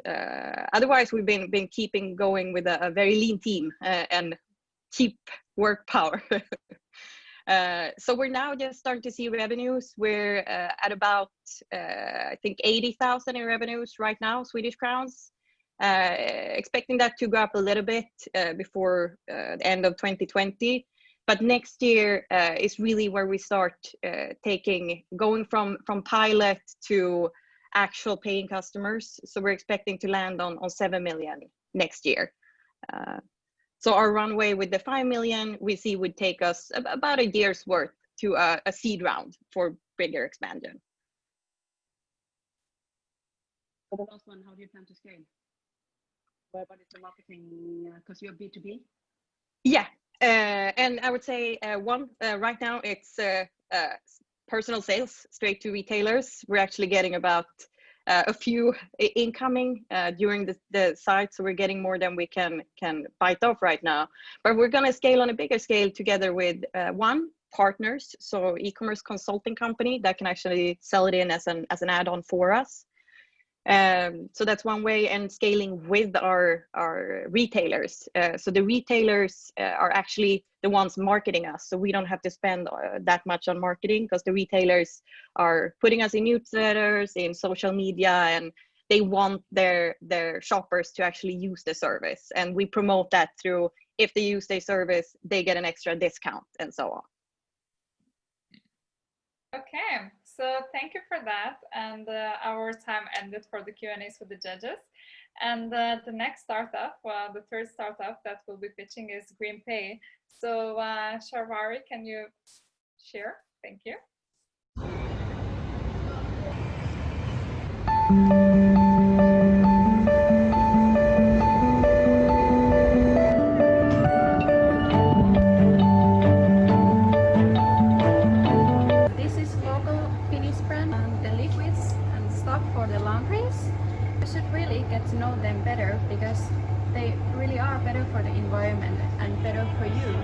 Otherwise, we've been keeping going with a very lean team and cheap work power. So we're now just starting to see revenues. We're at about, I think, 80,000 in revenues right now, Swedish crowns. Expecting that to go up a little bit before the end of 2020. But next year is really where we start going from pilot to actual paying customers. So we're expecting to land on 7 million next year. So our runway with the 5 million we see would take us about a year's worth to a seed round for bigger expansion. For the last one, how do you plan to scale? What is the marketing, because you're B2B? Yeah. And I would say right now it's personal sales straight to retailers. We're actually getting about a few incoming during the site, so we're getting more than we can bite off right now. But we're going to scale on a bigger scale together with partners, so e-commerce consulting company that can actually sell it in as an add-on for us. So that's one way, and scaling with our retailers. So the retailers are actually the ones marketing us. So we don't have to spend that much on marketing because the retailers are putting us in newsletters, in social media, and they want their shoppers to actually use the service. And we promote that through, if they use their service, they get an extra discount and so on. Okay. So thank you for that, and our time ended for the Q&As with the judges. And the next startup, the third startup that we'll be pitching is GreenPay. So Sharvari, can you share? Thank you. For the laundries, you should really get to know them better because they really are better for the environment and better for you.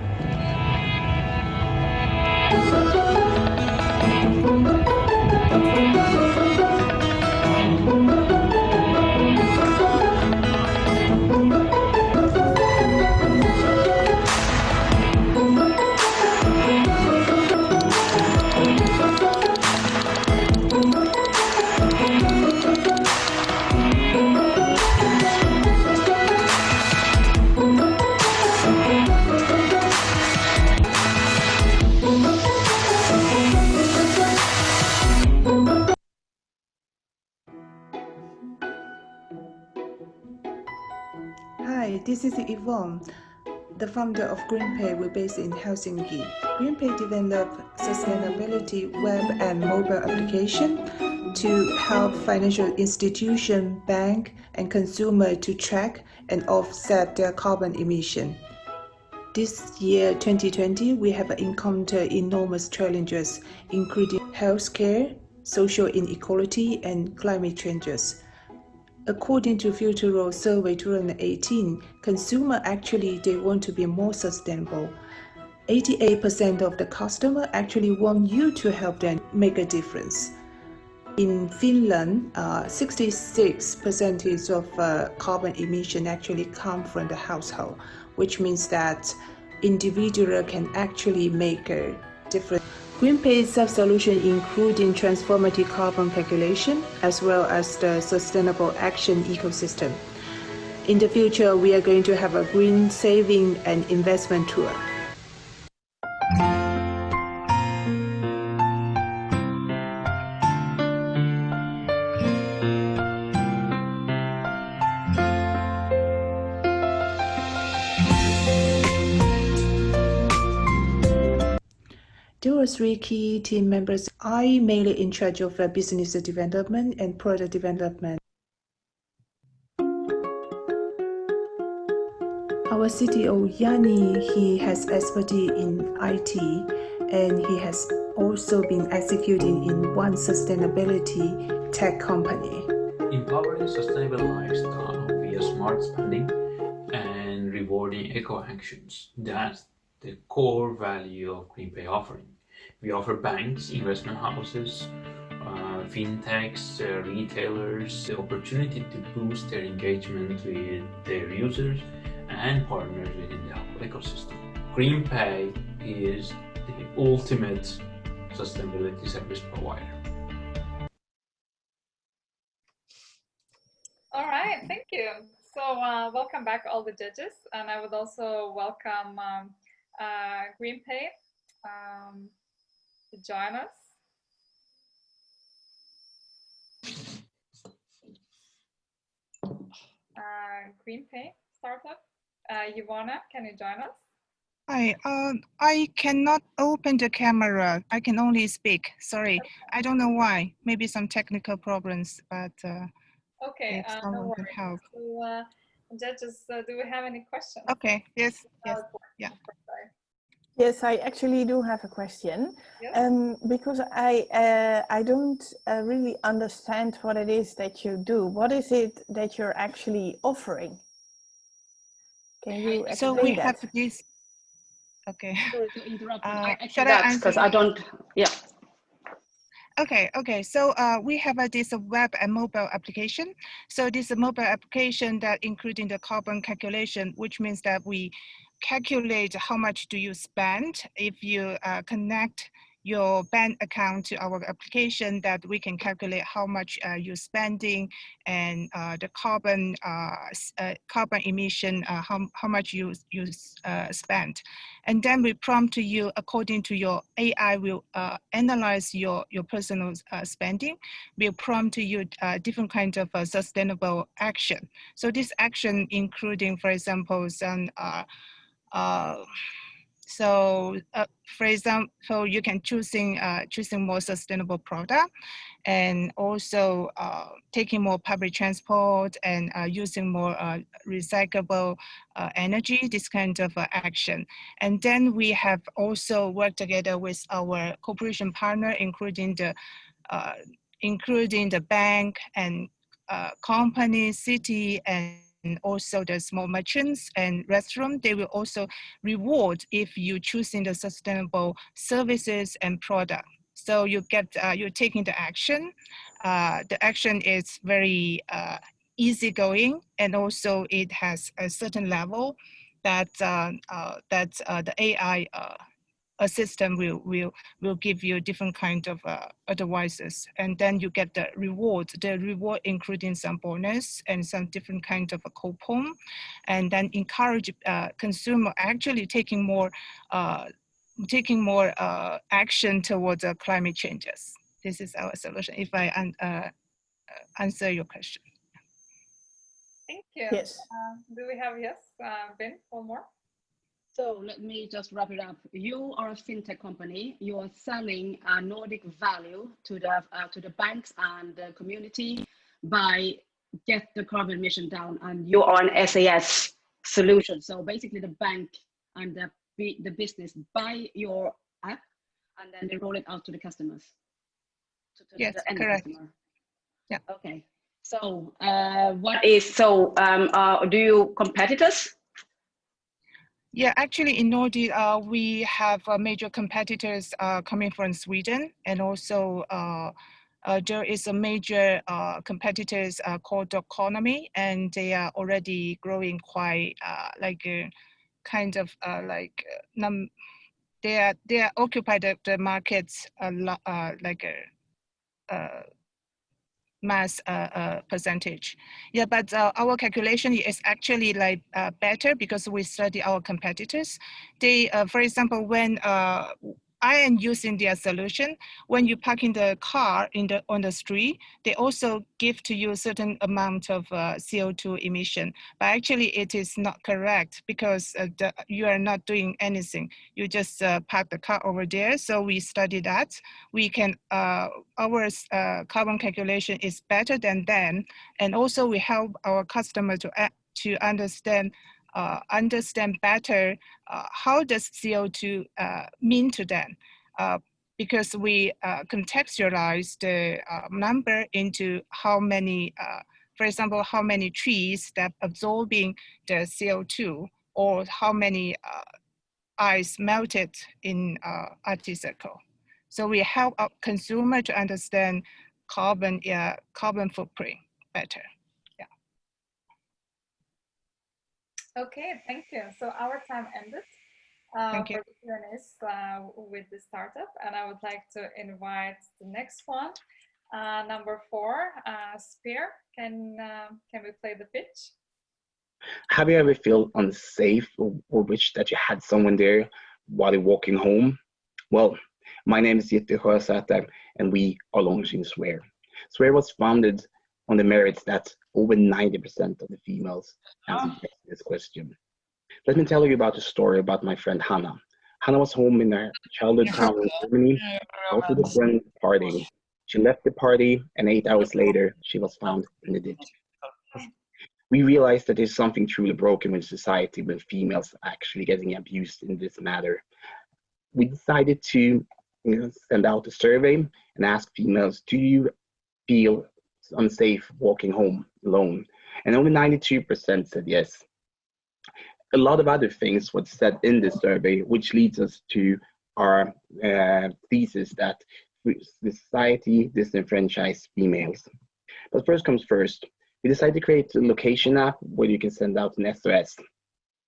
Hi, this is Yvonne, the founder of GreenPay. We're based in Helsinki. GreenPay developed sustainability web and mobile application to help financial institution, bank, and consumer to track and offset their carbon emission. This year, 2020, we have encountered enormous challenges, including healthcare, social inequality, and climate changes. According to Futuro Survey 2018, consumers actually they want to be more sustainable. 88% of the customer actually want you to help them make a difference. In Finland, 66% of carbon emission actually come from the household, which means that individual can actually make a difference. GreenPay's sub-solution including transformative carbon calculation as well as the sustainable action ecosystem. In the future, we are going to have a green saving and investment tool. are 3 key team members. I'm mainly in charge of business development and product development. Our CTO, Yanni, he has expertise in IT, and he has also been executing in one sustainability tech company. Empowering sustainable lifestyle via smart spending and rewarding eco actions. That's the core value of GreenPay offering. We offer banks, investment houses, fintechs, retailers the opportunity to boost their engagement with their users and partners within the whole ecosystem. GreenPay is the ultimate sustainability service provider. All right, thank you. So welcome back all the judges, and I would also welcome GreenPay to join us. GreenPay startup. Ivana, can you join us? Hi, I cannot open the camera. I can only speak. Sorry, I don't know why. Maybe some technical problems, but okay, if someone no can worries. help. So, judges, do we have any questions? Okay, yes, yes, yeah. Yes, I actually do have a question. Yes. Because I don't really understand what it is that you do. What is it that you're actually offering? Can you explain So we that? have this. Okay. Sorry to interrupt. Shall I answer? Because I don't. Yeah. Okay. So we have this web and mobile application. So this mobile application that including the carbon calculation, which means that we calculate how much do you spend if you connect your bank account to our application, that we can calculate how much you're spending and the carbon emission, how much you spend. And then we prompt to you according to your AI will analyze your personal spending. We'll prompt to you different kinds of sustainable action. So this action including, for example, some for example, you can choosing more sustainable product, and also taking more public transport and using more recyclable energy, this kind of action. And then we have also worked together with our cooperation partner, including the bank and company, city, and also the small merchants and restaurant. They will also reward if you choosing the sustainable services and product. So you get you're taking the action. The action is very easygoing, and also it has a certain level that the AI system will give you different kind of advices, and then you get the reward. The reward including some bonus and some different kind of a coupon, and then encourage consumer actually taking more action towards climate changes. This is our solution. If I answer your question. Thank you. Yes. Do we have Binh, one more? So let me just wrap it up. You are a fintech company. You are selling Nordic value to the banks and the community by get the carbon emission down, and you are an SAS solution. So basically, the bank and the business buy your app, and then they roll it out to the customers. Yes, the end correct. Customer. Yeah. Okay. So do you competitors? Yeah, actually in Nordic, we have major competitors coming from Sweden, and also there is a major competitors called Economy, and they are already growing quite they are occupied the markets mass percentage. Yeah, but our calculation is actually better because we study our competitors. They, for example, when I am using their solution. When you park in the car on the street, they also give to you a certain amount of CO2 emission. But actually, it is not correct because you are not doing anything. You just park the car over there. So we study that. We can our carbon calculation is better than them, and also we help our customer to understand better how does CO2 mean to them, because we contextualize the number into how many, for example, how many trees that absorbing the CO2, or how many ice melted in Arctic Circle. So we help our consumer to understand carbon footprint better. Okay, thank you. So our time ended Thank you. for the Q&As with the startup, and I would like to invite the next one, number 4, Spher. Can we play the pitch? Have you ever felt unsafe or wished that you had someone there while you're walking home? Well, my name is Johansson, and we are launching Spher. Spher was founded on the merits that over 90% of the females answered this question. Let me tell you about a story about my friend Hannah. Hannah was home in her childhood town in Germany after the friend partying. She left the party, and 8 hours later, she was found in the ditch. We realized that there's something truly broken in society when females are actually getting abused in this matter. We decided to send out a survey and ask females, do you feel unsafe walking home alone? And only 92% said yes. A lot of other things were said in this survey, which leads us to our thesis that society disenfranchises females. But first comes first, we decided to create a location app where you can send out an SOS.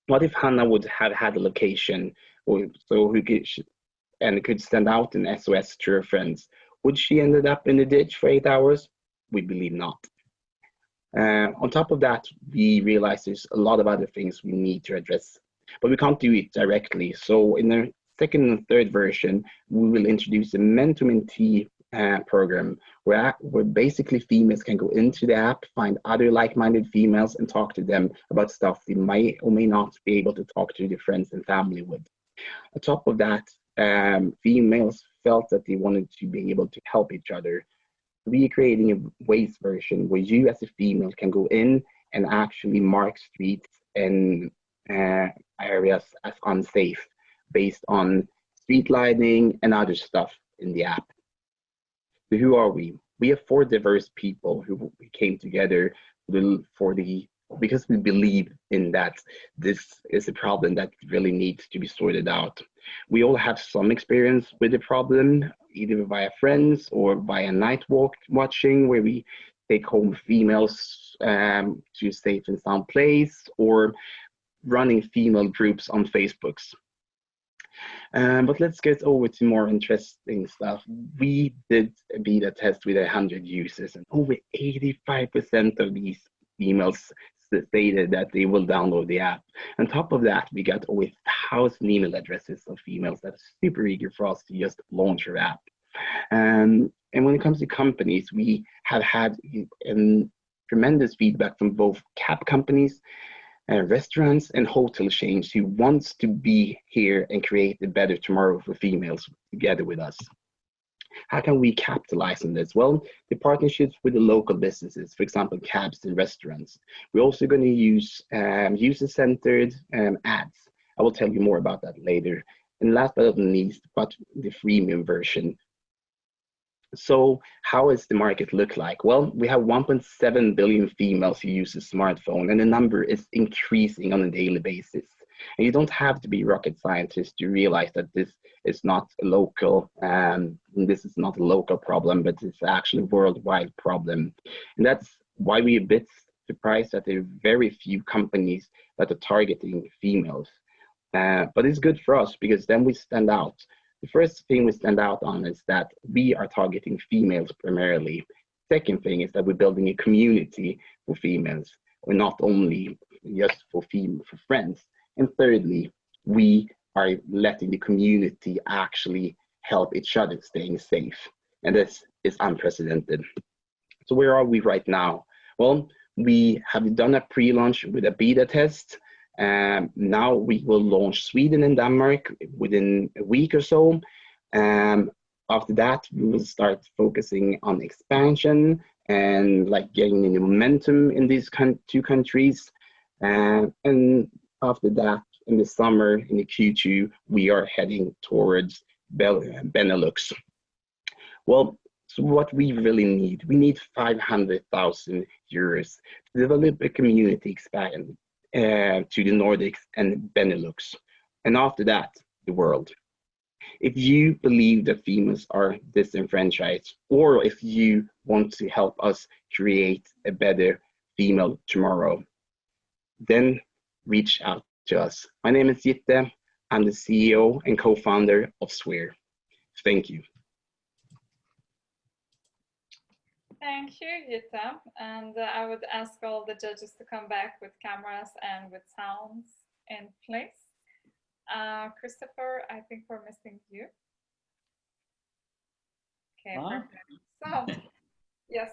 What if Hannah would have had a location and could send out an SOS to her friends? Would she ended up in the ditch for 8 hours? We believe not. On top of that, we realized there's a lot of other things we need to address, but we can't do it directly. So in the second and third version, we will introduce a mentor-mentee program where basically females can go into the app, find other like-minded females, and talk to them about stuff they might or may not be able to talk to their friends and family with. On top of that, females felt that they wanted to be able to help each other. We are creating a waste version where you as a female can go in and actually mark streets and areas as unsafe based on street lighting and other stuff in the app. So who are we? We are 4 diverse people who came together because we believe in that this is a problem that really needs to be sorted out. We all have some experience with the problem, either via friends or via night watching, where we take home females to a safe and sound place, or running female groups on Facebooks. But let's get over to more interesting stuff. We did a beta test with 100 users, and over 85% of these females stated that they will download the app. On top of that, we got over 1,000 email addresses of females that are super eager for us to just launch our app. And when it comes to companies, we have had tremendous feedback from both cab companies, restaurants, and hotel chains who wants to be here and create a better tomorrow for females together with us. How can we capitalize on this? Well, the partnerships with the local businesses, for example, cabs and restaurants. We're also going to use user-centered ads. I will tell you more about that later. And last but not least, the freemium version. So how does the market look like? Well, we have 1.7 billion females who use a smartphone, and the number is increasing on a daily basis. And you don't have to be a rocket scientist to realize that this is not a local, this is not a local problem, but it's actually a worldwide problem. And that's why we're a bit surprised that there are very few companies that are targeting females. But it's good for us because then we stand out. The first thing we stand out on is that we are targeting females primarily. Second thing is that we're building a community for females. We're not only just for friends. And thirdly, we are letting the community actually help each other staying safe. And this is unprecedented. So where are we right now? Well, we have done a pre-launch with a beta test. Now we will launch Sweden and Denmark within a week or so. After that, we will start focusing on expansion and like getting any momentum in these two countries. And after that, in the summer, in the Q2, we are heading towards Benelux. Well, so what we really need, we need 500,000 euros to develop a community expand to the Nordics and Benelux. And after that, the world. If you believe that females are disenfranchised, or if you want to help us create a better female tomorrow, then reach out to us. My name is Jitte. I'm the CEO and co-founder of Spher. Thank you. Thank you, Jitte. And I would ask all the judges to come back with cameras and with sounds in place. Kristoffer, I think we're missing you. Okay, perfect. So, yes,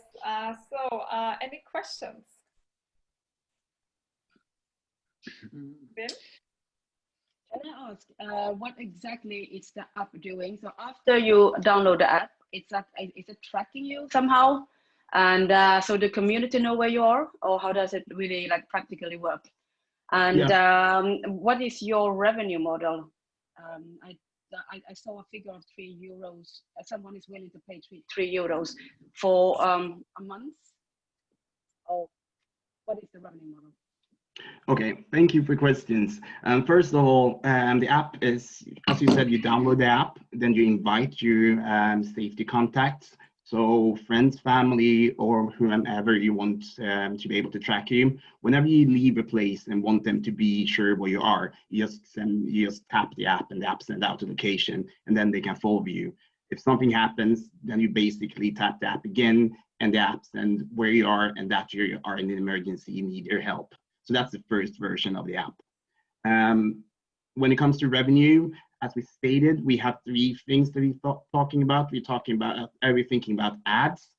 any questions? Binh? Can I ask, what exactly is the app doing? So after you download the app, is it tracking you somehow? And so the community know where you are, or how does it really like practically work? And what is your revenue model? I saw a figure of €3. Someone is willing to pay €3 for a month. Or what is the revenue model? Okay, thank you for questions. First of all, the app is, as you said, you download the app, then you invite your safety contacts. So friends, family, or whomever you want to be able to track you. Whenever you leave a place and want them to be sure where you are, you just tap the app and the app sends out a location, and then they can follow you. If something happens, then you basically tap the app again, and the app sends where you are and that you are in an emergency, you need your help. So that's the first version of the app. When it comes to revenue, as we stated, we have three things that we're talking about. We're thinking about ads,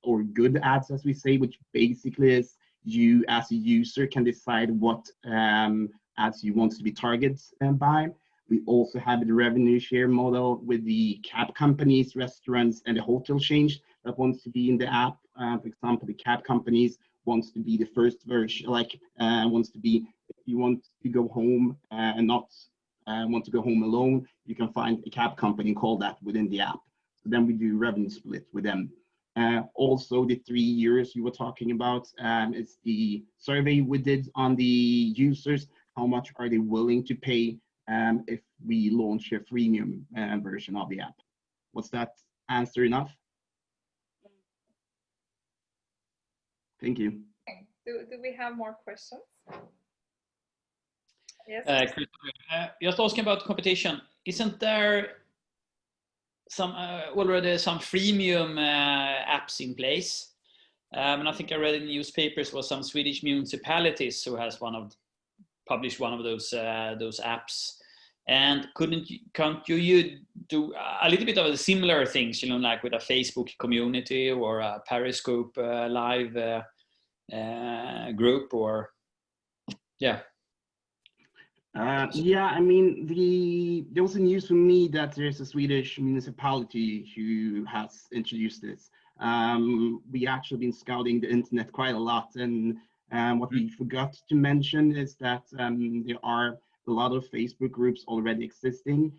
or good ads, as we say, which basically is you as a user can decide what ads you want to be targeted by. We also have the revenue share model with the cab companies, restaurants, and the hotel chains that wants to be in the app. For example, the cab companies wants to be the first version, wants to be, if you want to go home and not want to go home alone, you can find a cab company and call that within the app. So then we do revenue split with them. Also, the 3 years you were talking about is the survey we did on the users. How much are they willing to pay if we launch a freemium version of the app? Was that answer enough? Thank you. Do we have more questions? Yes. Just asking about competition. Isn't there some already some freemium apps in place? And I think I read in the newspapers was some Swedish municipalities who has published one of those apps. And can't you do a little bit of the similar things, like with a Facebook community or a Periscope live group, or yeah? I mean, there was a news for me that there's a Swedish municipality who has introduced this. We actually been scouting the internet quite a lot, and what we forgot to mention is that there are a lot of Facebook groups already existing,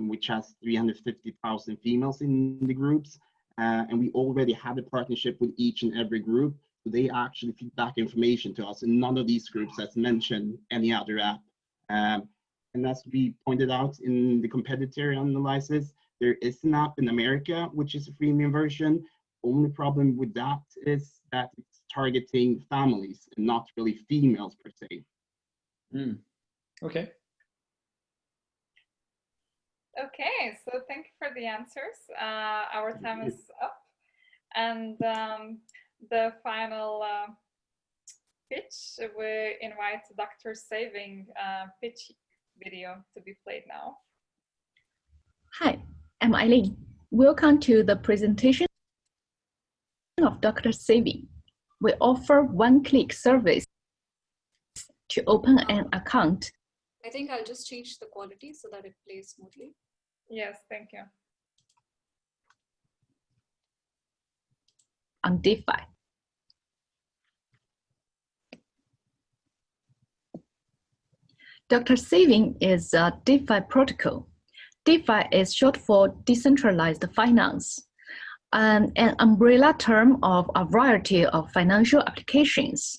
which has 350,000 females in the groups, and we already have a partnership with each and every group. So they actually feed back information to us, and none of these groups has mentioned any other app. And as we pointed out in the competitor analysis, there is an app in America, which is a freemium version. Only problem with that is that it's targeting families and not really females per se. Okay. Okay, so thank you for the answers. Our time is up, and the final pitch, we invite Dr. Saving pitch video to be played now. Hi, I'm Eileen. Welcome to the presentation of Dr. Saving. We offer one-click service to open an account. I think I'll just change the quality so that it plays smoothly. Yes, thank you. On DeFi. Dr. Saving is a DeFi protocol. DeFi is short for decentralized finance, an umbrella term of a variety of financial applications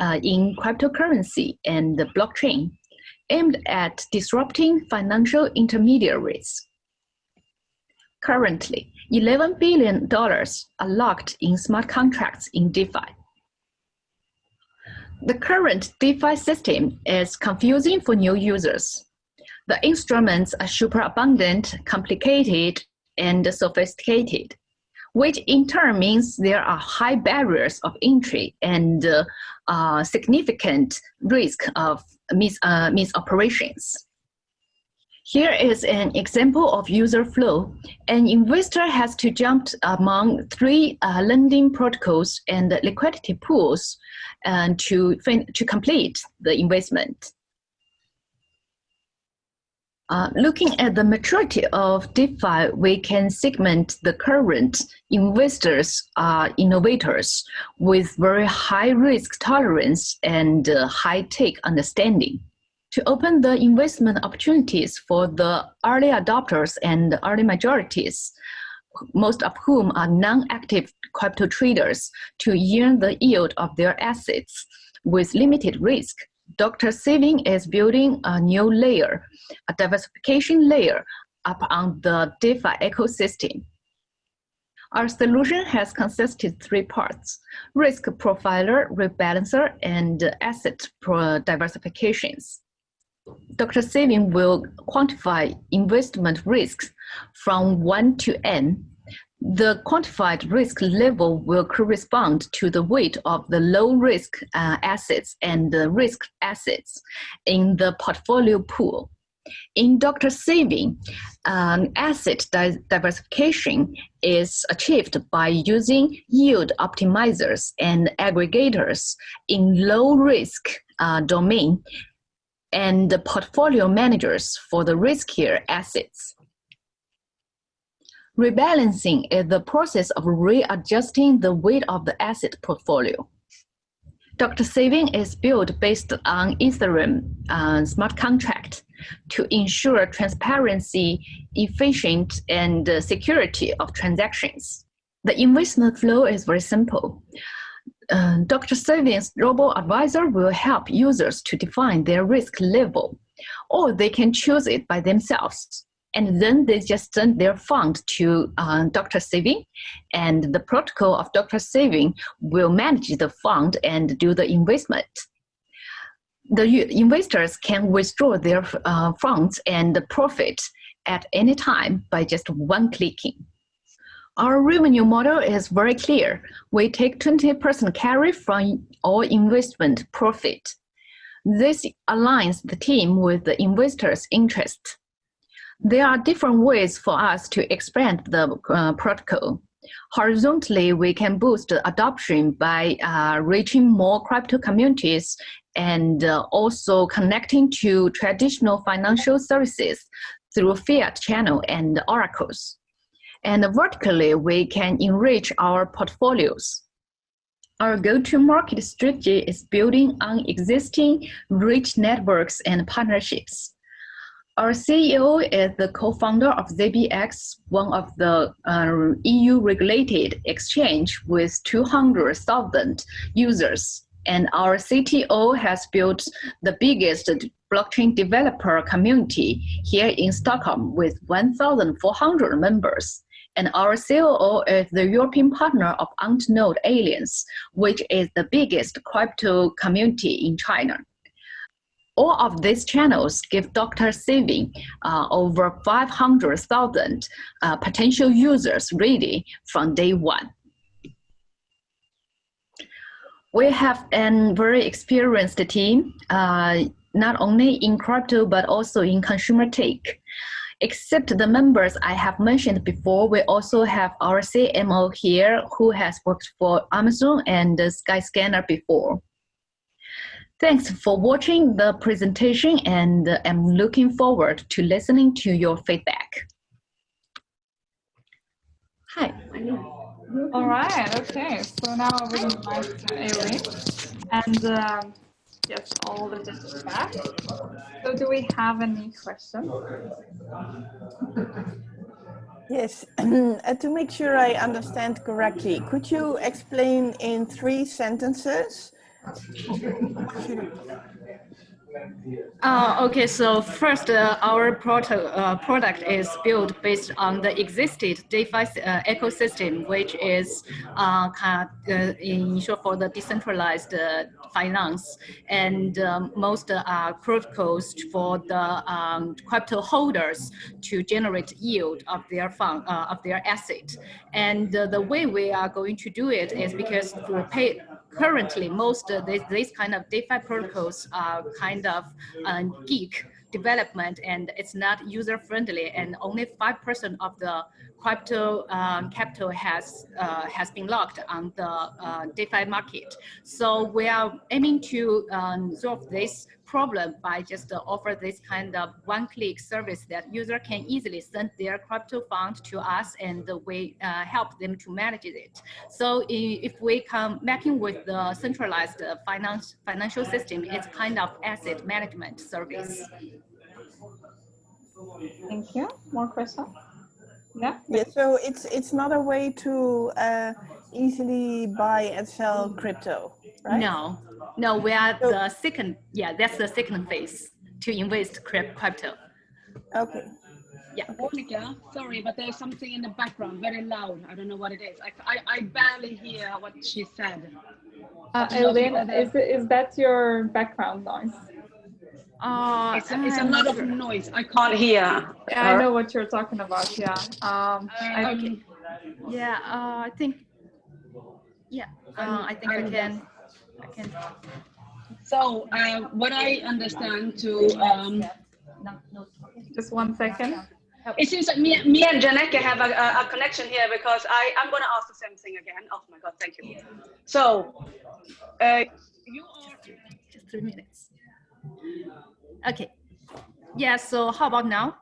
in cryptocurrency and blockchain, aimed at disrupting financial intermediaries. Currently, $11 billion are locked in smart contracts in DeFi. The current DeFi system is confusing for new users. The instruments are super abundant, complicated, and sophisticated, which in turn means there are high barriers of entry and significant risk of misoperations. Here is an example of user flow. An investor has to jump among 3 lending protocols and liquidity pools to complete the investment. Looking at the maturity of DeFi, we can segment the current investors innovators with very high risk tolerance and high tech understanding. To open the investment opportunities for the early adopters and early majorities, most of whom are non-active crypto traders, to earn the yield of their assets with limited risk, Dr. Saving is building a new layer, a diversification layer up on the DeFi ecosystem. Our solution has consisted 3 parts: risk profiler, rebalancer, and asset diversifications. Dr. Saving will quantify investment risks from 1 to n. The quantified risk level will correspond to the weight of the low-risk assets and the risk assets in the portfolio pool. In Dr. Saving, asset diversification is achieved by using yield optimizers and aggregators in low-risk domain and the portfolio managers for the riskier assets. Rebalancing is the process of readjusting the weight of the asset portfolio. Dr. Saving is built based on Ethereum smart contract to ensure transparency, efficient, and security of transactions. The investment flow is very simple. Dr. Saving's robo-advisor will help users to define their risk level, or they can choose it by themselves. And then they just send their fund to Dr. Saving, and the protocol of Dr. Saving will manage the fund and do the investment. The investors can withdraw their funds and profit at any time by just one clicking. Our revenue model is very clear. We take 20% carry from all investment profit. This aligns the team with the investor's interest. There are different ways for us to expand the protocol. Horizontally, we can boost adoption by reaching more crypto communities and also connecting to traditional financial services through fiat channel and oracles. And vertically, we can enrich our portfolios. Our go-to-market strategy is building on existing rich networks and partnerships. Our CEO is the co-founder of ZBX, one of the EU-regulated exchange with 200,000 users. And our CTO has built the biggest blockchain developer community here in Stockholm with 1,400 members. And our COO is the European partner of Unknown Aliens, which is the biggest crypto community in China. All of these channels give Dr. Saving over 500,000 potential users ready from day one. We have a very experienced team, not only in crypto, but also in consumer tech. Except the members I have mentioned before, we also have our CMO here who has worked for Amazon and Skyscanner before. Thanks for watching the presentation, and I'm looking forward to listening to your feedback. Hi. All right, okay. So now I will invite Aileen and get all the judges back. So do we have any questions? Yes, to make sure I understand correctly, could you explain in 3 sentences? Okay, so first, our product is built based on the existing DeFi ecosystem, which is in short for the decentralized finance, and most are protocols for the crypto holders to generate yield of their fund of their asset. And the way we are going to do it is because currently most of these kind of DeFi protocols are kind of geek development, and it's not user friendly, and only 5% of the crypto capital has been locked on the DeFi market. So we are aiming to solve this problem by just offer this kind of one-click service that user can easily send their crypto fund to us, and we help them to manage it. So if we come backing with the centralized financial system, it's kind of asset management service. Thank you. More questions? Yeah. Yeah. So it's not a way to easily buy and sell crypto, right? No, we are the second. Yeah, that's the second phase to invest crypto. Okay. Yeah. Monica, sorry, but there's something in the background, very loud. I don't know what it is. I barely hear what she said. Aileen, is that your background noise? It's a lot of noise. I can't hear. Yeah, I know what you're talking about. Yeah. I think. Yeah. I think I can. So what I understand to just 1 second. It seems like me and Janneke have a connection here, because I'm going to ask the same thing again. Oh my God, thank you. So you are just 3 minutes. Okay. Yeah. So how about now?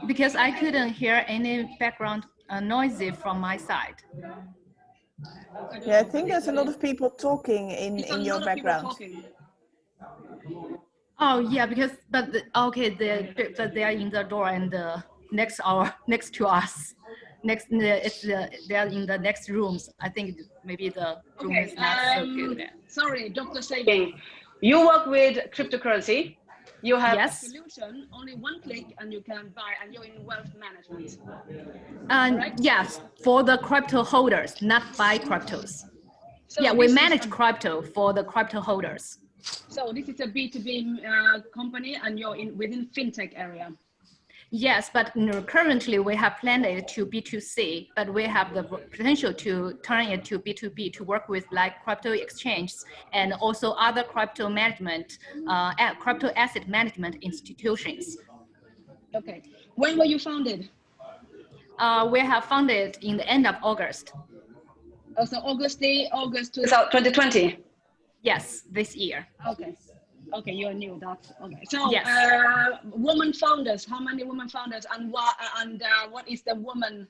Because I couldn't hear any background noisy from my side. Yeah, I think there's a lot of people talking in your background. Oh yeah, because okay, they are in the door and next to us. They are in the next rooms. I think maybe the room is not so good. Sorry, Dr. Saving. You work with cryptocurrency. You have a solution, only 1 click, and you can buy, and you're in wealth management. Yes, for the crypto holders, not buy cryptos. So yeah, we manage crypto for the crypto holders. So this is a B2B company, and you're within fintech area. Yes, but currently we have planned it to B2C, but we have the potential to turn it to B2B to work with like crypto exchanges and also other crypto management, crypto asset management institutions. Okay. When were you founded? We have founded in the end of August. Oh, so August 2020? Yes, this year. Okay. Okay, you're new. That's okay. So, yes. Women founders. How many women founders, and what is the woman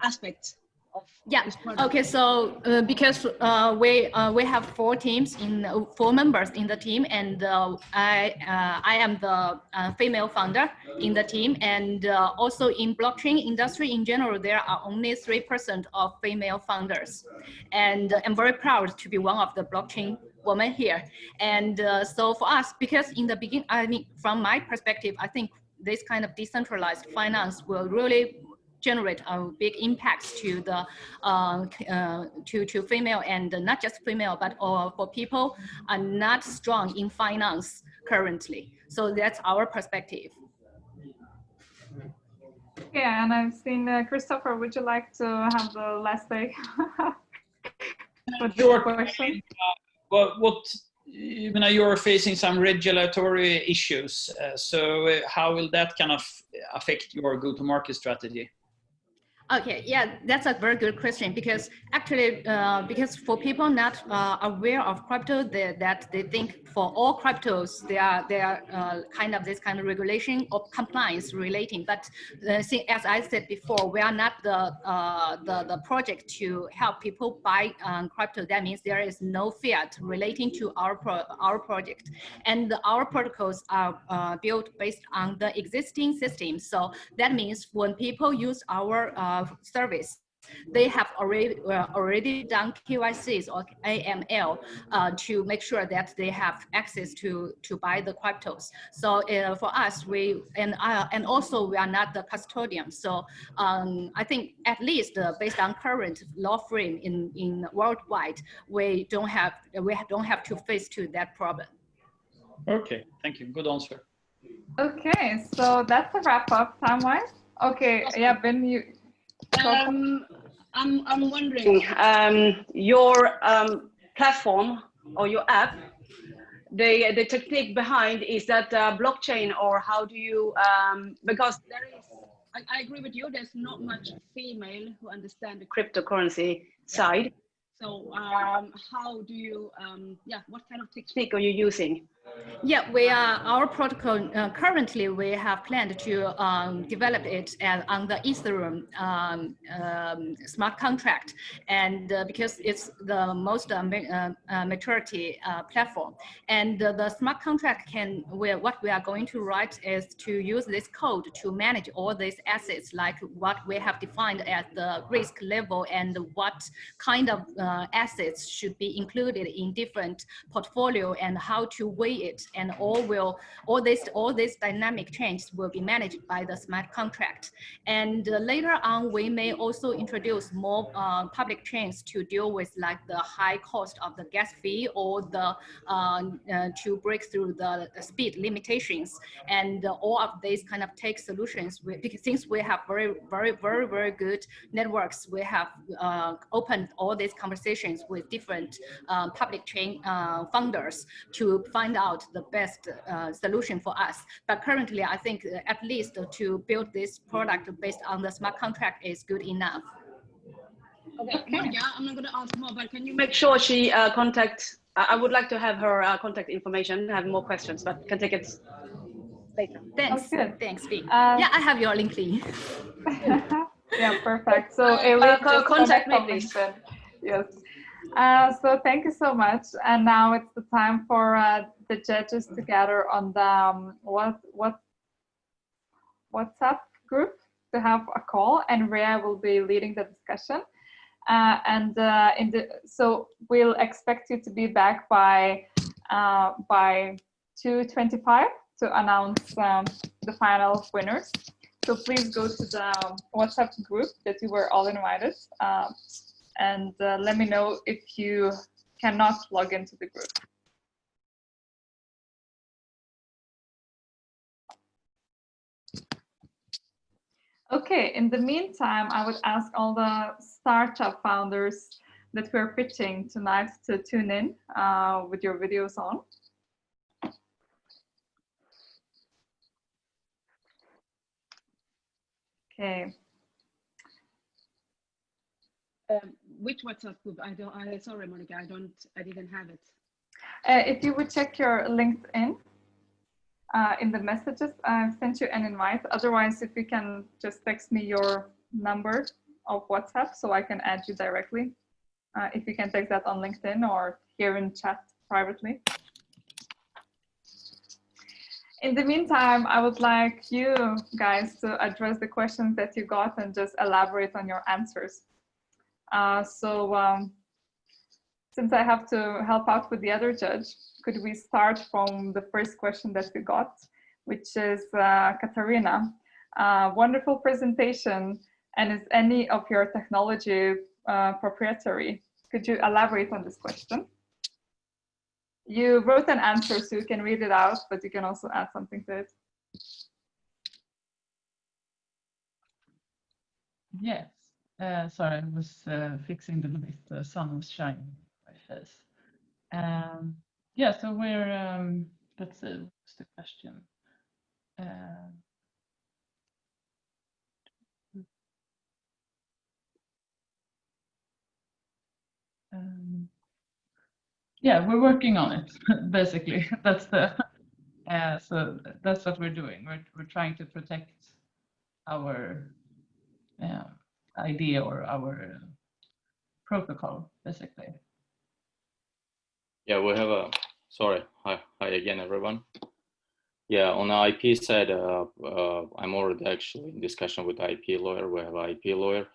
aspect of this product? Okay. So because we have 4 teams 4 members in the team, and I am the female founder in the team, and also in blockchain industry in general, there are only 3% of female founders, and I'm very proud to be one of the blockchain women here. And so for us, because in the beginning, I mean, from my perspective, I think this kind of decentralized finance will really generate a big impact to the to female, and not just female, but for people are not strong in finance currently. So that's our perspective. Yeah, and I've seen Kristoffer. Would you like to have the last say? Sure. Well, what you're facing some regulatory issues. So how will that kind of affect your go-to-market strategy? Okay, yeah, that's a very good question, because actually, because for people not aware of crypto, that they think for all cryptos, they are kind of this kind of regulation or compliance relating. But as I said before, we are not the project to help people buy crypto. That means there is no fiat relating to our project, and our protocols are built based on the existing system. So that means when people use our service, they have already done KYCs or AML to make sure that they have access to buy the cryptos. So for us, and also we are not the custodian. So I think at least based on current law frame in worldwide, we don't have to face to that problem. Okay, thank you. Good answer. Okay, so that's a wrap up time-wise. Okay, yeah, Binh, you. I'm wondering, your platform or your app, the technique behind, is that blockchain, or how do you, because there is, I agree with you, there's not much female who understand the cryptocurrency side. So how do you, what kind of technique are you using? Yeah, our protocol, currently we have planned to develop it on the Ethereum smart contract, and because it's the most maturity platform. And the smart contract what we are going to write is to use this code to manage all these assets, like what we have defined as the risk level and what kind of assets should be included in different portfolio and how to weigh it, and all this dynamic change will be managed by the smart contract. And later on, we may also introduce more public chains to deal with like the high cost of the gas fee or the to break through the speed limitations, and all of these kind of tech solutions. Because since we have very good networks, we have opened all these conversations with different public chain founders to find out the best solution for us. But currently, I think at least to build this product based on the smart contract is good enough. Okay, Monica, I'm not going to ask more, but can you make sure she contacts, I would like to have her contact information, have more questions, but can take it later. Thanks, Okay. Thanks, Binh. Yeah, I have your link. Yeah, perfect. So Elise, contact me, please. Yes. So thank you so much. And now it's the time for the judges to gather on the WhatsApp group to have a call, and Rhea will be leading the discussion. So we'll expect you to be back by 2:25 to announce the final winners. So please go to the WhatsApp group that you were all invited, and let me know if you cannot log into the group. Okay, in the meantime, I would ask all the startup founders that we're pitching tonight to tune in with your videos on. Okay. Which WhatsApp group? Sorry, Monica, I didn't have it. If you would check your LinkedIn in the messages, I've sent you an invite. Otherwise, if you can just text me your number of WhatsApp so I can add you directly. If you can text that on LinkedIn or here in chat privately. In the meantime, I would like you guys to address the questions that you got and just elaborate on your answers. Since I have to help out with the other judge, could we start from the first question that we got, which is Katarina. Wonderful presentation, and is any of your technology proprietary? Could you elaborate on this question? You wrote an answer, so you can read it out, but you can also add something to it. Yes. Sorry, I was fixing the light. The sun was shining on my face. Yeah, so we're, let's see, what's the question? Yeah, we're working on it, basically. That's the, so that's what we're doing. We're trying to protect our idea or our protocol, basically. Yeah, we have a, sorry, hi again, everyone. Yeah, on the IP side, I'm already actually in discussion with the IP lawyer. We have an IP lawyer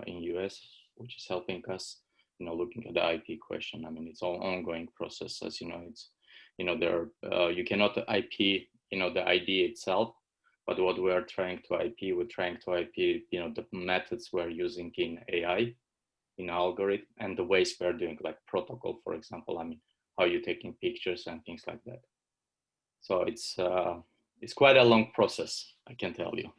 in US, which is helping us, looking at the IP question. I mean, it's all ongoing process, as you know. It's, there you cannot IP, the idea itself, but what we are trying to IP, we're trying to IP, the methods we're using in AI, in algorithm, and the ways we're doing, like protocol, for example. I mean, how you're taking pictures and things like that. So it's quite a long process, I can tell you.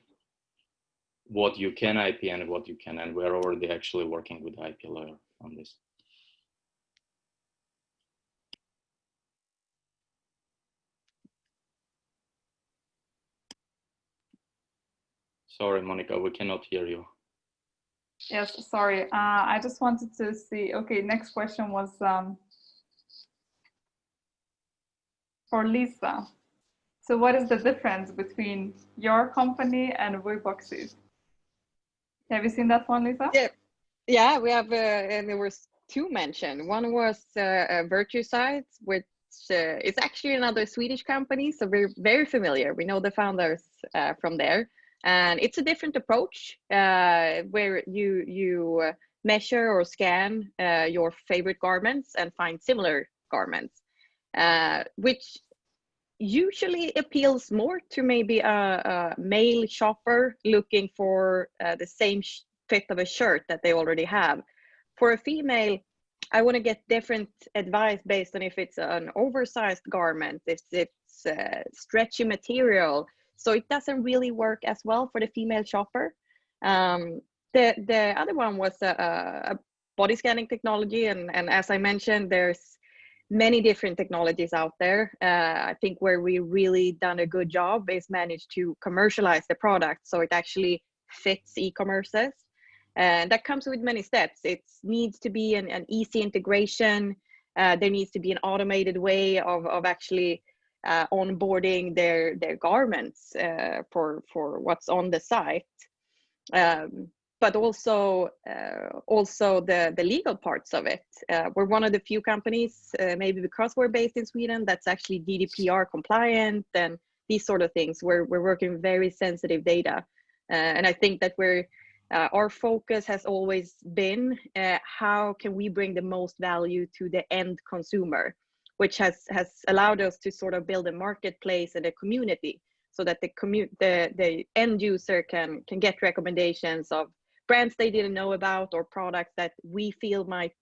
What you can IP and what you can, and we're already actually working with the IP lawyer on this. Sorry, Monica, we cannot hear you. Yes, sorry. I just wanted to see, okay, next question was for Lisa. So what is the difference between your company and WeBoxes? Have you seen that one, Lisa? Yeah, we have, and there was two mentioned. One was Virtue Sites, which is actually another Swedish company, so we're very familiar. We know the founders from there. And it's a different approach where you measure or scan your favorite garments and find similar garments, which usually appeals more to maybe a male shopper looking for the same fit of a shirt that they already have. For a female, I want to get different advice based on if it's an oversized garment, if it's stretchy material. So it doesn't really work as well for the female shopper. The other one was a body scanning technology. And as I mentioned, there's many different technologies out there. I think where we really done a good job is managed to commercialize the product so it actually fits e-commerces. And that comes with many steps. It needs to be an easy integration. There needs to be an automated way of actually onboarding their garments for what's on the site, but also the legal parts of it. We're one of the few companies, maybe because we're based in Sweden, that's actually GDPR compliant and these sort of things. We're working with very sensitive data, and I think that our focus has always been how can we bring the most value to the end consumer, which has allowed us to sort of build a marketplace and a community so that the end user can get recommendations of brands they didn't know about or products that we feel might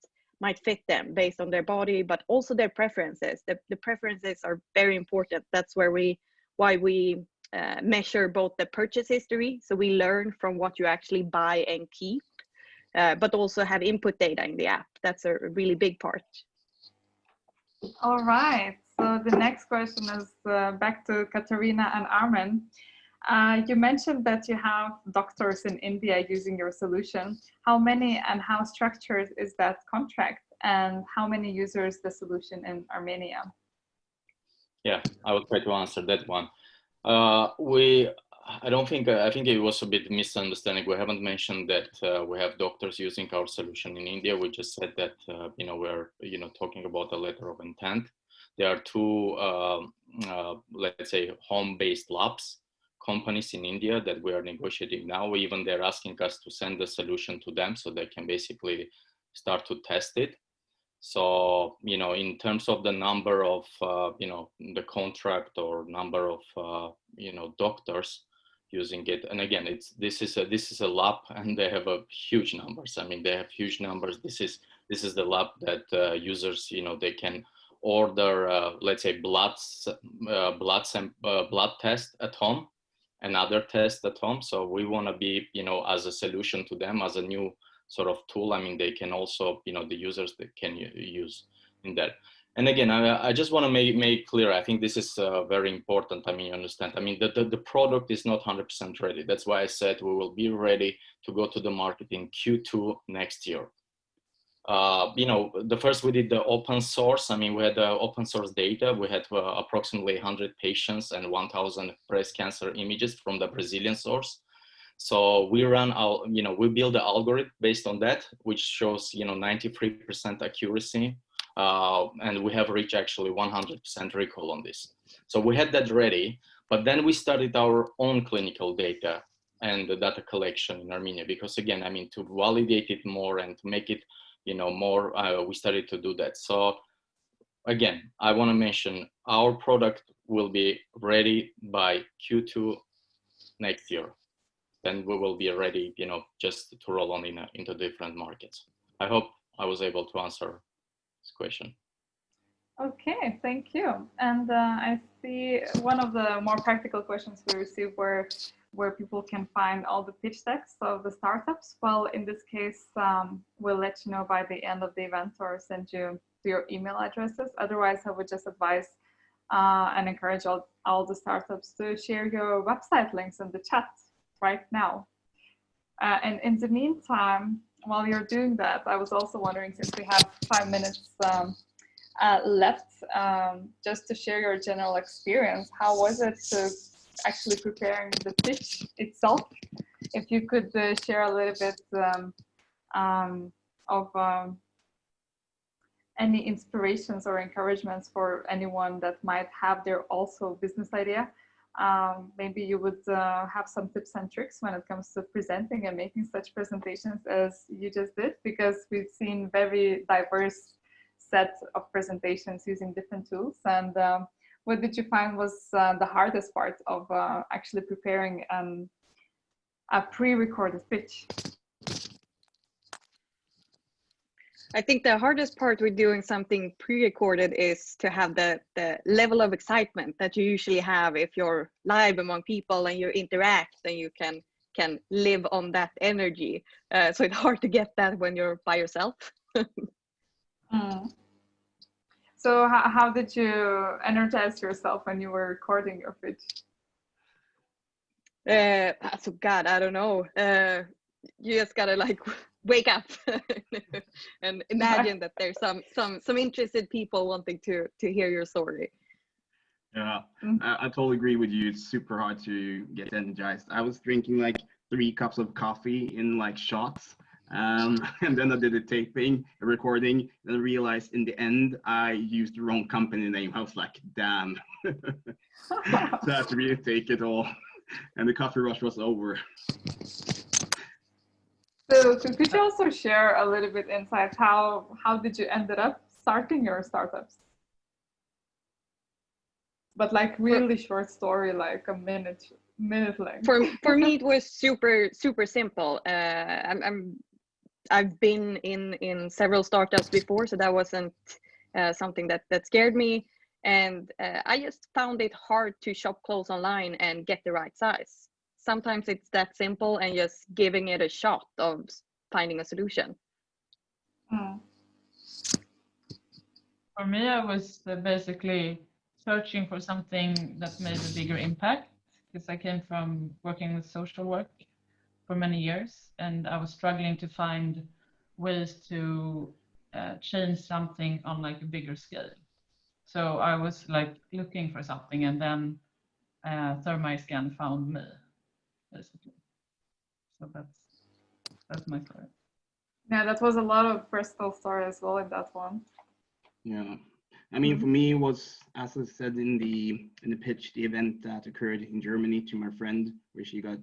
fit them based on their body, but also their preferences. The preferences are very important. That's why we measure both the purchase history, so we learn from what you actually buy and keep, but also have input data in the app. That's a really big part. All right, so the next question is back to Katarina and Armin. You mentioned that you have doctors in India using your solution. How many and how structured is that contract, and how many users the solution in Armenia? Yeah, I will try to answer that one. I think it was a bit misunderstanding. We haven't mentioned that we have doctors using our solution in India. We just said that, we're, talking about a letter of intent. There are two, let's say, home-based labs companies in India that we are negotiating now. Even they're asking us to send the solution to them so they can basically start to test it. So, in terms of the number of, the contract or number of, doctors using it. And again, this is a lab and they have a huge numbers. I mean, they have huge numbers. This is the lab that users, they can order, let's say blood test at home and other tests at home. So we want to be, as a solution to them, as a new sort of tool. I mean, they can also, the users that can use in that. And again, I just want to make clear, I think this is very important. I mean, you understand, I mean, the product is not 100% ready. That's why I said we will be ready to go to the market in Q2 next year. You know, the first we did the open source. I mean, we had open source data. We had approximately 100 patients and 1,000 breast cancer images from the Brazilian source. So we run our, you know, we build the algorithm based on that, which shows, you know, 93% accuracy. And we have reached actually 100% recall on this. So we had that ready, but then we started our own clinical data and the data collection in Armenia, because again, I mean, to validate it more and to make it, you know, more, we started to do that. So again, I want to mention our product will be ready by Q2 next year. Then we will be ready, you know, just to roll on into different markets. I hope I was able to answer this question. Okay, thank you. And I see one of the more practical questions we received where people can find all the pitch decks of the startups. Well, in this case, we'll let you know by the end of the event or send you your email addresses. Otherwise, I would just advise and encourage all the startups to share your website links in the chat right now. And in the meantime, while you're doing that, I was also wondering, since we have 5 minutes left, just to share your general experience. How was it to actually preparing the pitch itself? If you could share a little bit of any inspirations or encouragements for anyone that might have their also business idea. Maybe you would have some tips and tricks when it comes to presenting and making such presentations as you just did, because we've seen very diverse set of presentations using different tools. And what did you find was the hardest part of actually preparing a pre-recorded pitch? I think the hardest part with doing something pre-recorded is to have the level of excitement that you usually have if you're live among people and you interact and you can live on that energy. So it's hard to get that when you're by yourself. So how did you energize yourself when you were recording your pitch? So God, I don't know. You just gotta like wake up and imagine that there's some interested people wanting to hear your story. Yeah, I totally agree with you. It's super hard to get energized. I was drinking like 3 cups of coffee in like shots. And then I did a taping, a recording, and I realized in the end I used the wrong company name. I was like, damn. So I had to really take it all. And the coffee rush was over. So could you also share a little bit insights? How did you ended up starting your startups? But like really short story, like a minute length. For me, it was super simple. I've been in several startups before, so that wasn't something that scared me. And I just found it hard to shop clothes online and get the right size. Sometimes it's that simple and just giving it a shot of finding a solution. For me, I was basically searching for something that made a bigger impact, because I came from working with social work for many years, and I was struggling to find ways to change something on like a bigger scale. So I was like looking for something, and then ThermaiScan found me, basically. So that's my story. Yeah, that was a lot of personal story as well in that one. Yeah, I mean, for me, it was, as I said in the pitch, the event that occurred in Germany to my friend, where she got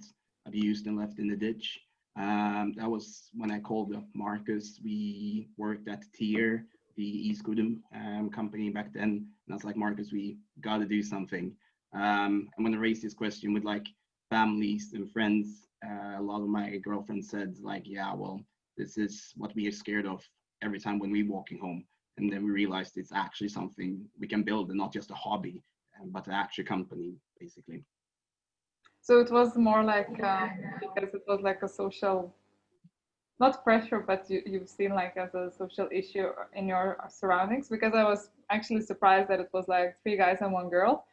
abused and left in the ditch. That was when I called up Marcus. We worked at Tier, the e-scooter company back then, and I was like, Marcus, we got to do something. And when I raised this question with like families and friends, a lot of my girlfriends said like, yeah, well, this is what we are scared of every time when we're walking home. And then we realized it's actually something we can build, and not just a hobby, but an actual company, basically. So it was more like, because it was like a social, not pressure, but you've seen like as a social issue in your surroundings. Because actually surprised that it was like 3 guys and 1 girl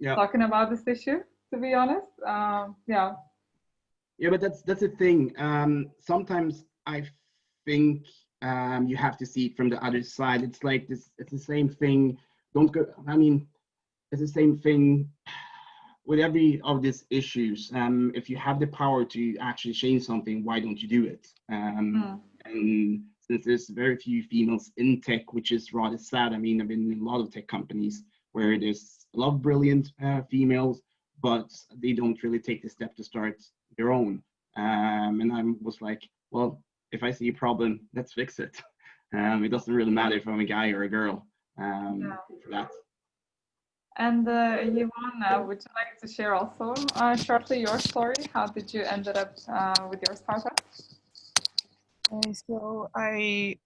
talking about this issue, to be honest. Yeah. Yeah, but that's the thing. Sometimes I think you have to see it from the other side. It's like this. It's the same thing. Don't go. I mean, it's the same thing with every of these issues. If you have the power to actually change something, why don't you do it? And since there's very few females in tech, which is rather sad. I mean, I've been in a lot of tech companies where there's a lot of brilliant females, but they don't really take the step to start their own. And I was like, well, if I see a problem, let's fix it. It doesn't really matter if I'm a guy or a girl for that. And Yvonne, would you like to share also shortly your story? How did you end up with your startup? So I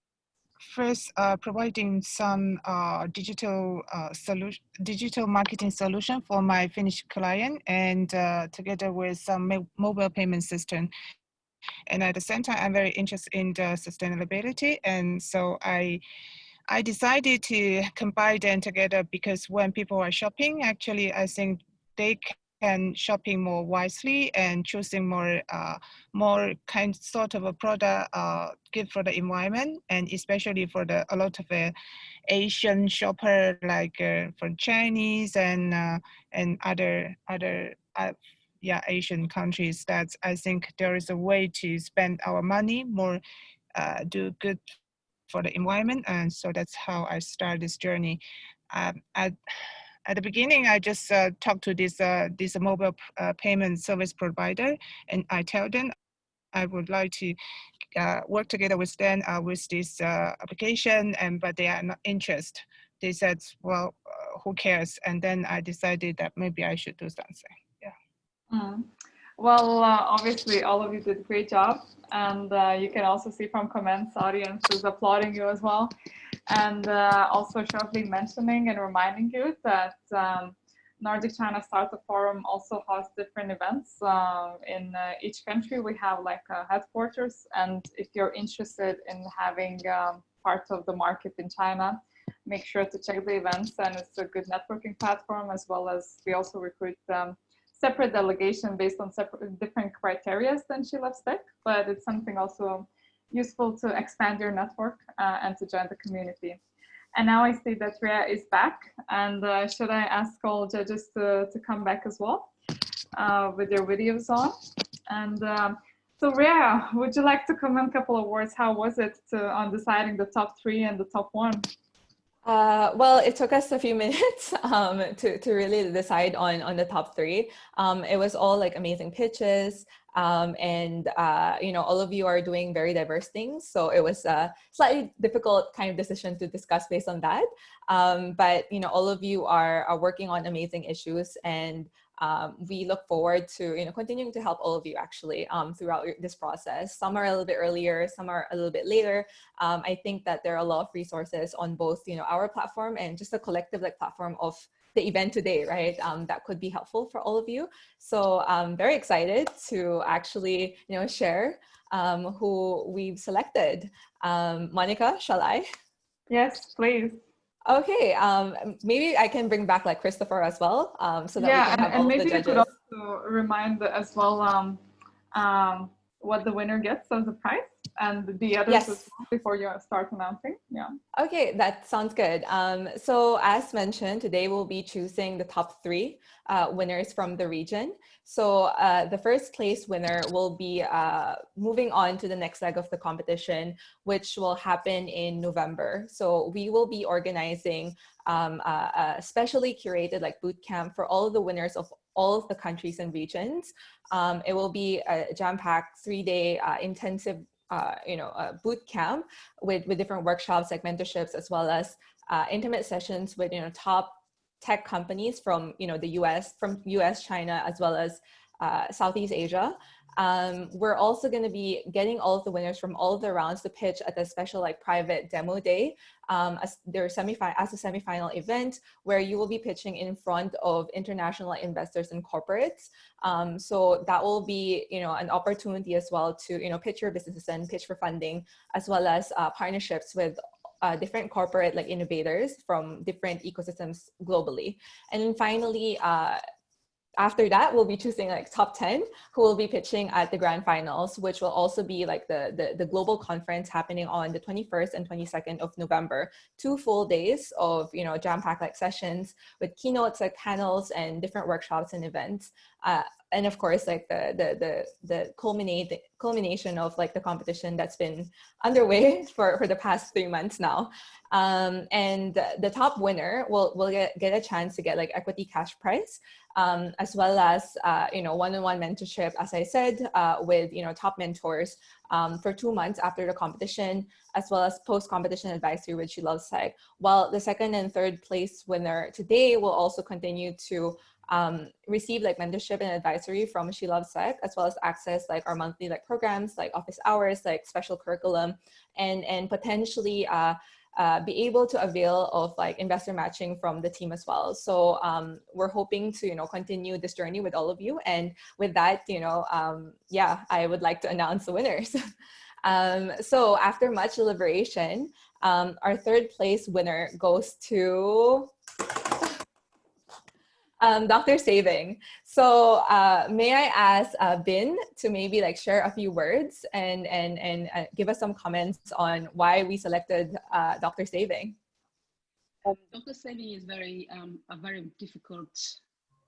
first providing some digital marketing solution for my Finnish client, and together with some mobile payment system. And at the same time, I'm very interested in the sustainability, and so I decided to combine them together, because when people are shopping, actually, I think they can shopping more wisely and choosing more sort of a product good for the environment, and especially for a lot of Asian shopper, like from Chinese and other Asian countries. That I think there is a way to spend our money more, do good for the environment, and so that's how I started this journey. At the beginning, I just talked to this mobile payment service provider, and I tell them I would like to work together with them with this application, but they are not interested. They said, well, who cares? And then I decided that maybe I should do something. Yeah. Well, obviously, all of you did a great job, and you can also see from comments, audience is applauding you as well, and also shortly mentioning and reminding you that Nordic China Startup Forum also has different events in each country. We have like headquarters, and if you're interested in having part of the market in China, make sure to check the events, and it's a good networking platform, as well as we also recruit separate delegation based on different criteria than She Loves Tech, but it's something also useful to expand your network and to join the community. And now I see that Rhea is back, and should I ask all judges to come back as well with their videos on? And so Rhea, would you like to comment a couple of words? How was it on deciding the top 3 and the top 1? Well, it took us a few minutes to really decide on the top 3. It was all like amazing pitches, and you know, all of you are doing very diverse things, so it was a slightly difficult kind of decision to discuss based on that. But you know, all of you are working on amazing issues, and we look forward to continuing to help all of you actually throughout this process. Some are a little bit earlier, some are a little bit later. I think that there are a lot of resources on both our platform and just a collective platform of the event today, right? That could be helpful for all of you. So I'm very excited to actually share who we've selected. Monica, shall I? Yes, please. Okay, maybe I can bring back Kristoffer as well, so that we can have all maybe the judges. You could also remind as well what the winner gets as a prize, and the others as well before you start announcing. Yeah. Okay, that sounds good. So as mentioned, today we'll be choosing the top 3 winners from the region. So the first place winner will be moving on to the next leg of the competition, which will happen in November. So we will be organizing a specially curated boot camp for all of the winners of all of the countries and regions. It will be a jam-packed 3-day intensive boot camp with different workshops, mentorships, as well as intimate sessions with top tech companies from the US, China, as well as Southeast Asia. We're also going to be getting all of the winners from all of the rounds to pitch at a special private demo day as a semi-final event where you will be pitching in front of international investors and corporates. So that will be an opportunity as well to pitch your businesses and pitch for funding, as well as partnerships with different corporate like innovators from different ecosystems globally. And then finally, after that, we'll be choosing like top 10 who will be pitching at the grand finals, which will also be like the global conference happening on the 21st and 22nd of November. 2 full days of, you know, jam-packed like sessions with keynotes, like panels and different workshops and events. And of course, like the culmination of like the competition that's been underway for the past 3 months now. And the top winner will get a chance to get like equity cash prize, as well as, you know, one-on-one mentorship, as I said, with, you know, top mentors for 2 months after the competition, as well as post-competition advisory with She Loves Tech. While the second and third place winner today will also continue to receive like mentorship and advisory from She Loves Tech, as well as access like our monthly like programs, like office hours, like special curriculum, and potentially be able to avail of like investor matching from the team as well. So we're hoping to, you know, continue this journey with all of you. And with that, you know, yeah, I would like to announce the winners. So after much deliberation, our third place winner goes to Dr. Saving. So may I ask Binh to maybe like share a few words and give us some comments on why we selected Dr. Saving? Dr. Saving is a very difficult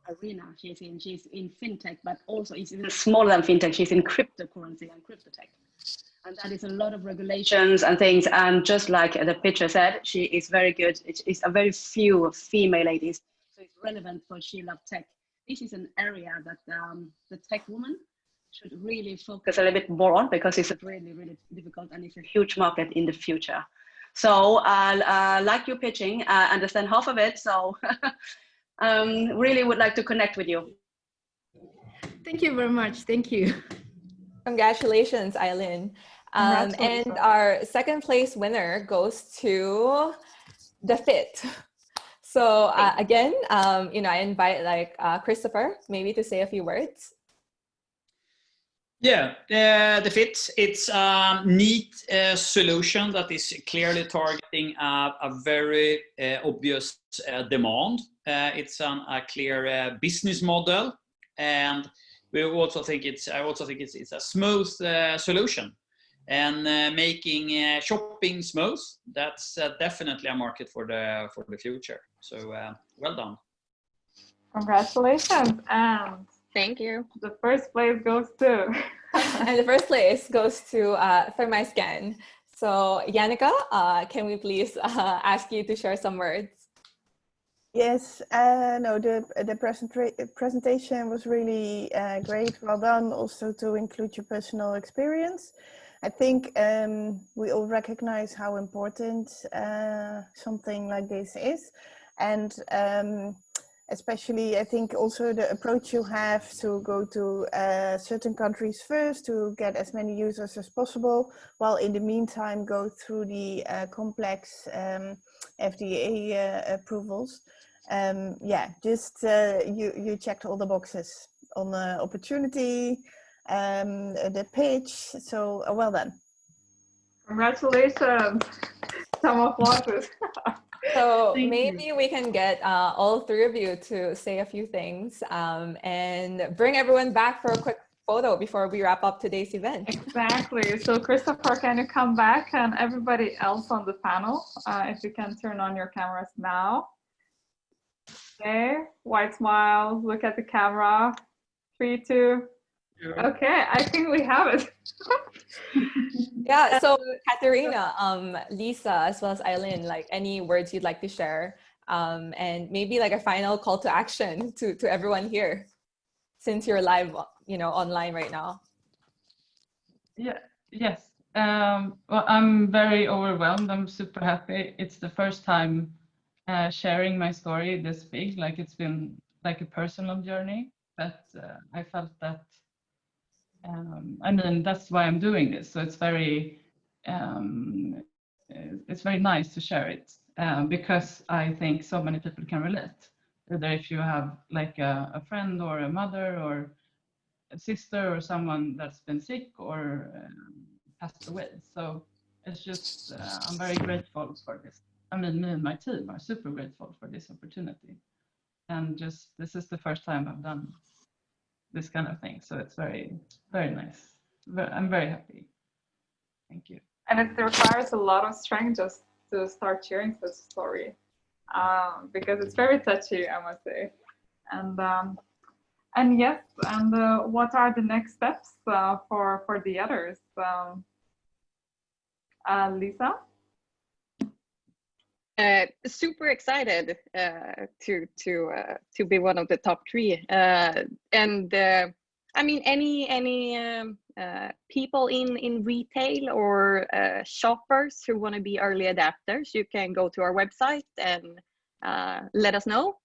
arena. She's in fintech, but also is even smaller than fintech. She's in cryptocurrency and cryptotech. And that is a lot of regulations and things. And just like the picture said, she is very good. It's a very few female ladies. So it's relevant for She Loves Tech. This is an area that the tech woman should really focus a little bit more on, because it's really, really difficult and it's a huge market in the future. So like you pitching, understand half of it. So really would like to connect with you. Thank you very much. Thank you. Congratulations, Eileen. And our second place winner goes to The Fit. So again, you know, I invite like Kristoffer maybe to say a few words. Yeah, The Fit, it's a neat solution that is clearly targeting a very obvious demand. It's a clear business model, and I also think it's a smooth solution. And making shopping smooth, that's definitely a market for the future. So well done. Congratulations. And thank you. The first place goes to and the first place goes to ThermaiScan. So Janneke, can we please ask you to share some words? Yes, no, the presentation was really great. Well done also to include your personal experience. I think we all recognize how important something like this is. And especially, I think also the approach you have to go to certain countries first to get as many users as possible, while in the meantime go through the complex FDA approvals. Yeah, just you checked all the boxes on the opportunity, the pitch, so well done. Congratulations. Some applause. So maybe we can get all three of you to say a few things and bring everyone back for a quick photo before we wrap up today's event. Exactly. So Kristoffer, can you come back, and everybody else on the panel, if you can turn on your cameras now. Okay, white smiles, look at the camera. 3, 2. Okay, I think we have it. Yeah, so Katerina, Lisa, as well as Eileen, like any words you'd like to share, and maybe like a final call to action to everyone here, since you're live, you know, online right now. Yeah. Yes. Well, I'm very overwhelmed. I'm super happy. It's the first time sharing my story this big. Like, it's been like a personal journey, but I felt that. I mean, that's why I'm doing this. So it's very nice to share it because I think so many people can relate. Whether if you have like a friend or a mother or a sister or someone that's been sick or passed away. So it's just, I'm very grateful for this. I mean, me and my team are super grateful for this opportunity. And just, this is the first time I've done this kind of thing. So it's very, very nice. I'm very happy. Thank you. And it requires a lot of strength just to start sharing such a story, because it's very touchy, I must say. And yes, and what are the next steps for the others? Lisa? Super excited to be one of the top 3. I mean, any people in retail or shoppers who want to be early adapters, you can go to our website and let us know.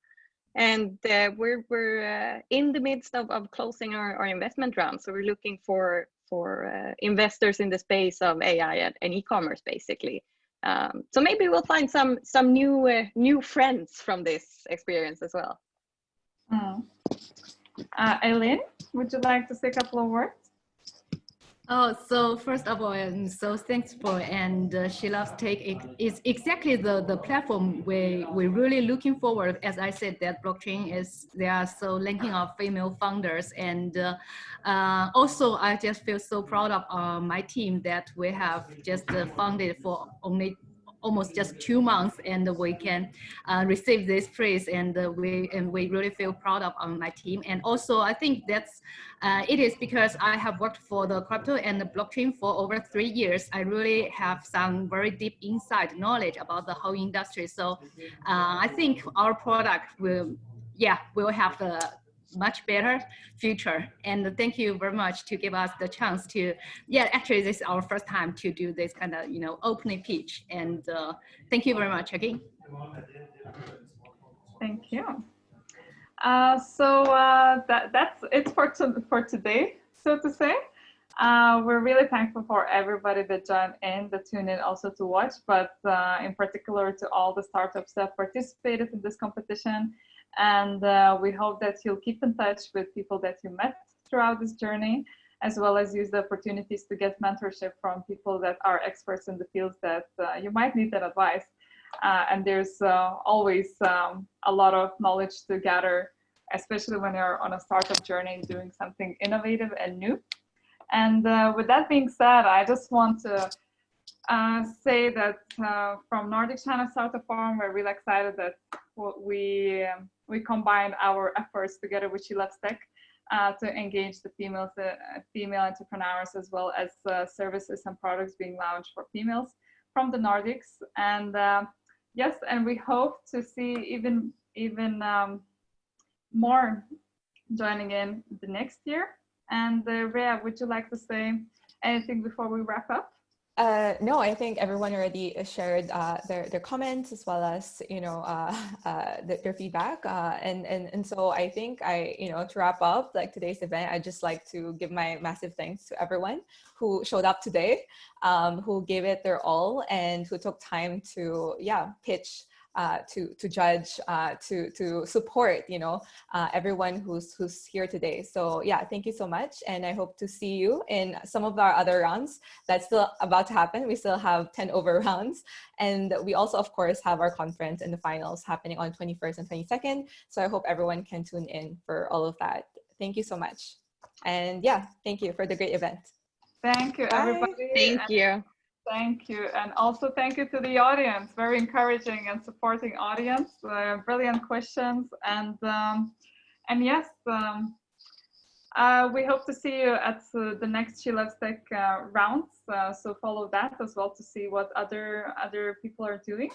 And we're in the midst of closing our investment round, so we're looking for investors in the space of AI and e-commerce, basically. So maybe we'll find some new friends from this experience as well. Eileen, would you like to say a couple of words? Oh, so first of all, I'm so thankful, and She Loves Tech is exactly the platform we're really looking forward. As I said, that blockchain is, they are so linking of female founders, and also I just feel so proud of my team that we have just founded for only almost just 2 months, and we can receive this praise, and we really feel proud of my team. And also I think that's it is because I have worked for the crypto and the blockchain for over 3 years. I really have some very deep insight knowledge about the whole industry. So I think our product will have a much better future. And thank you very much to give us the chance to, actually this is our first time to do this kind of, opening pitch. And thank you very much again. Thank you. So that's it for today, so to say. We're really thankful for everybody that joined in, that tuned in also to watch, but in particular to all the startups that participated in this competition. And we hope that you'll keep in touch with people that you met throughout this journey, as well as use the opportunities to get mentorship from people that are experts in the fields that you might need that advice. And there's always a lot of knowledge to gather, especially when you're on a startup journey doing something innovative and new. And with that being said, I just want to say that from Nordic China Startup Forum, we're really excited that we combined our efforts together with She Loves Tech to engage the female entrepreneurs, as well as services and products being launched for females from the Nordics. And yes, and we hope to see even more joining in the next year. And Rhea, would you like to say anything before we wrap up? No, I think everyone already shared their comments, as well as their feedback, and so I think to wrap up like today's event, I'd just like to give my massive thanks to everyone who showed up today, who gave it their all, and who took time to pitch, to judge, to support everyone who's here today. So thank you so much, and I hope to see you in some of our other rounds that's still about to happen. We still have 10 over rounds, and we also of course have our conference and the finals happening on 21st and 22nd. So I hope everyone can tune in for all of that. Thank you so much, and thank you for the great event. Thank you, everybody. Thank you. Thank you, and also thank you to the audience. Very encouraging and supporting audience. Brilliant questions, and yes, we hope to see you at the next She Loves Tech rounds. So follow that as well to see what other people are doing,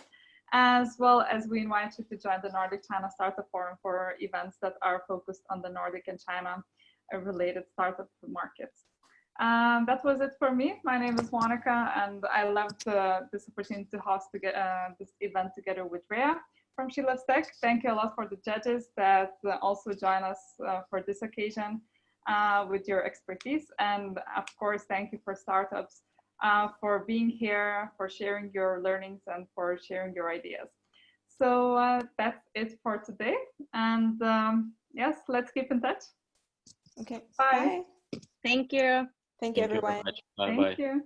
as well as we invite you to join the Nordic China Startup Forum for events that are focused on the Nordic and China related startup markets. That was it for me. My name is Janneke, and I loved this opportunity to host this event together with Rhea from She Loves Tech. Thank you a lot for the judges that also join us for this occasion with your expertise. And of course, thank you for startups for being here, for sharing your learnings, and for sharing your ideas. So that's it for today. And yes, let's keep in touch. Okay. Bye. Bye. Thank you. Thank you, everyone. Bye-bye. Thank you.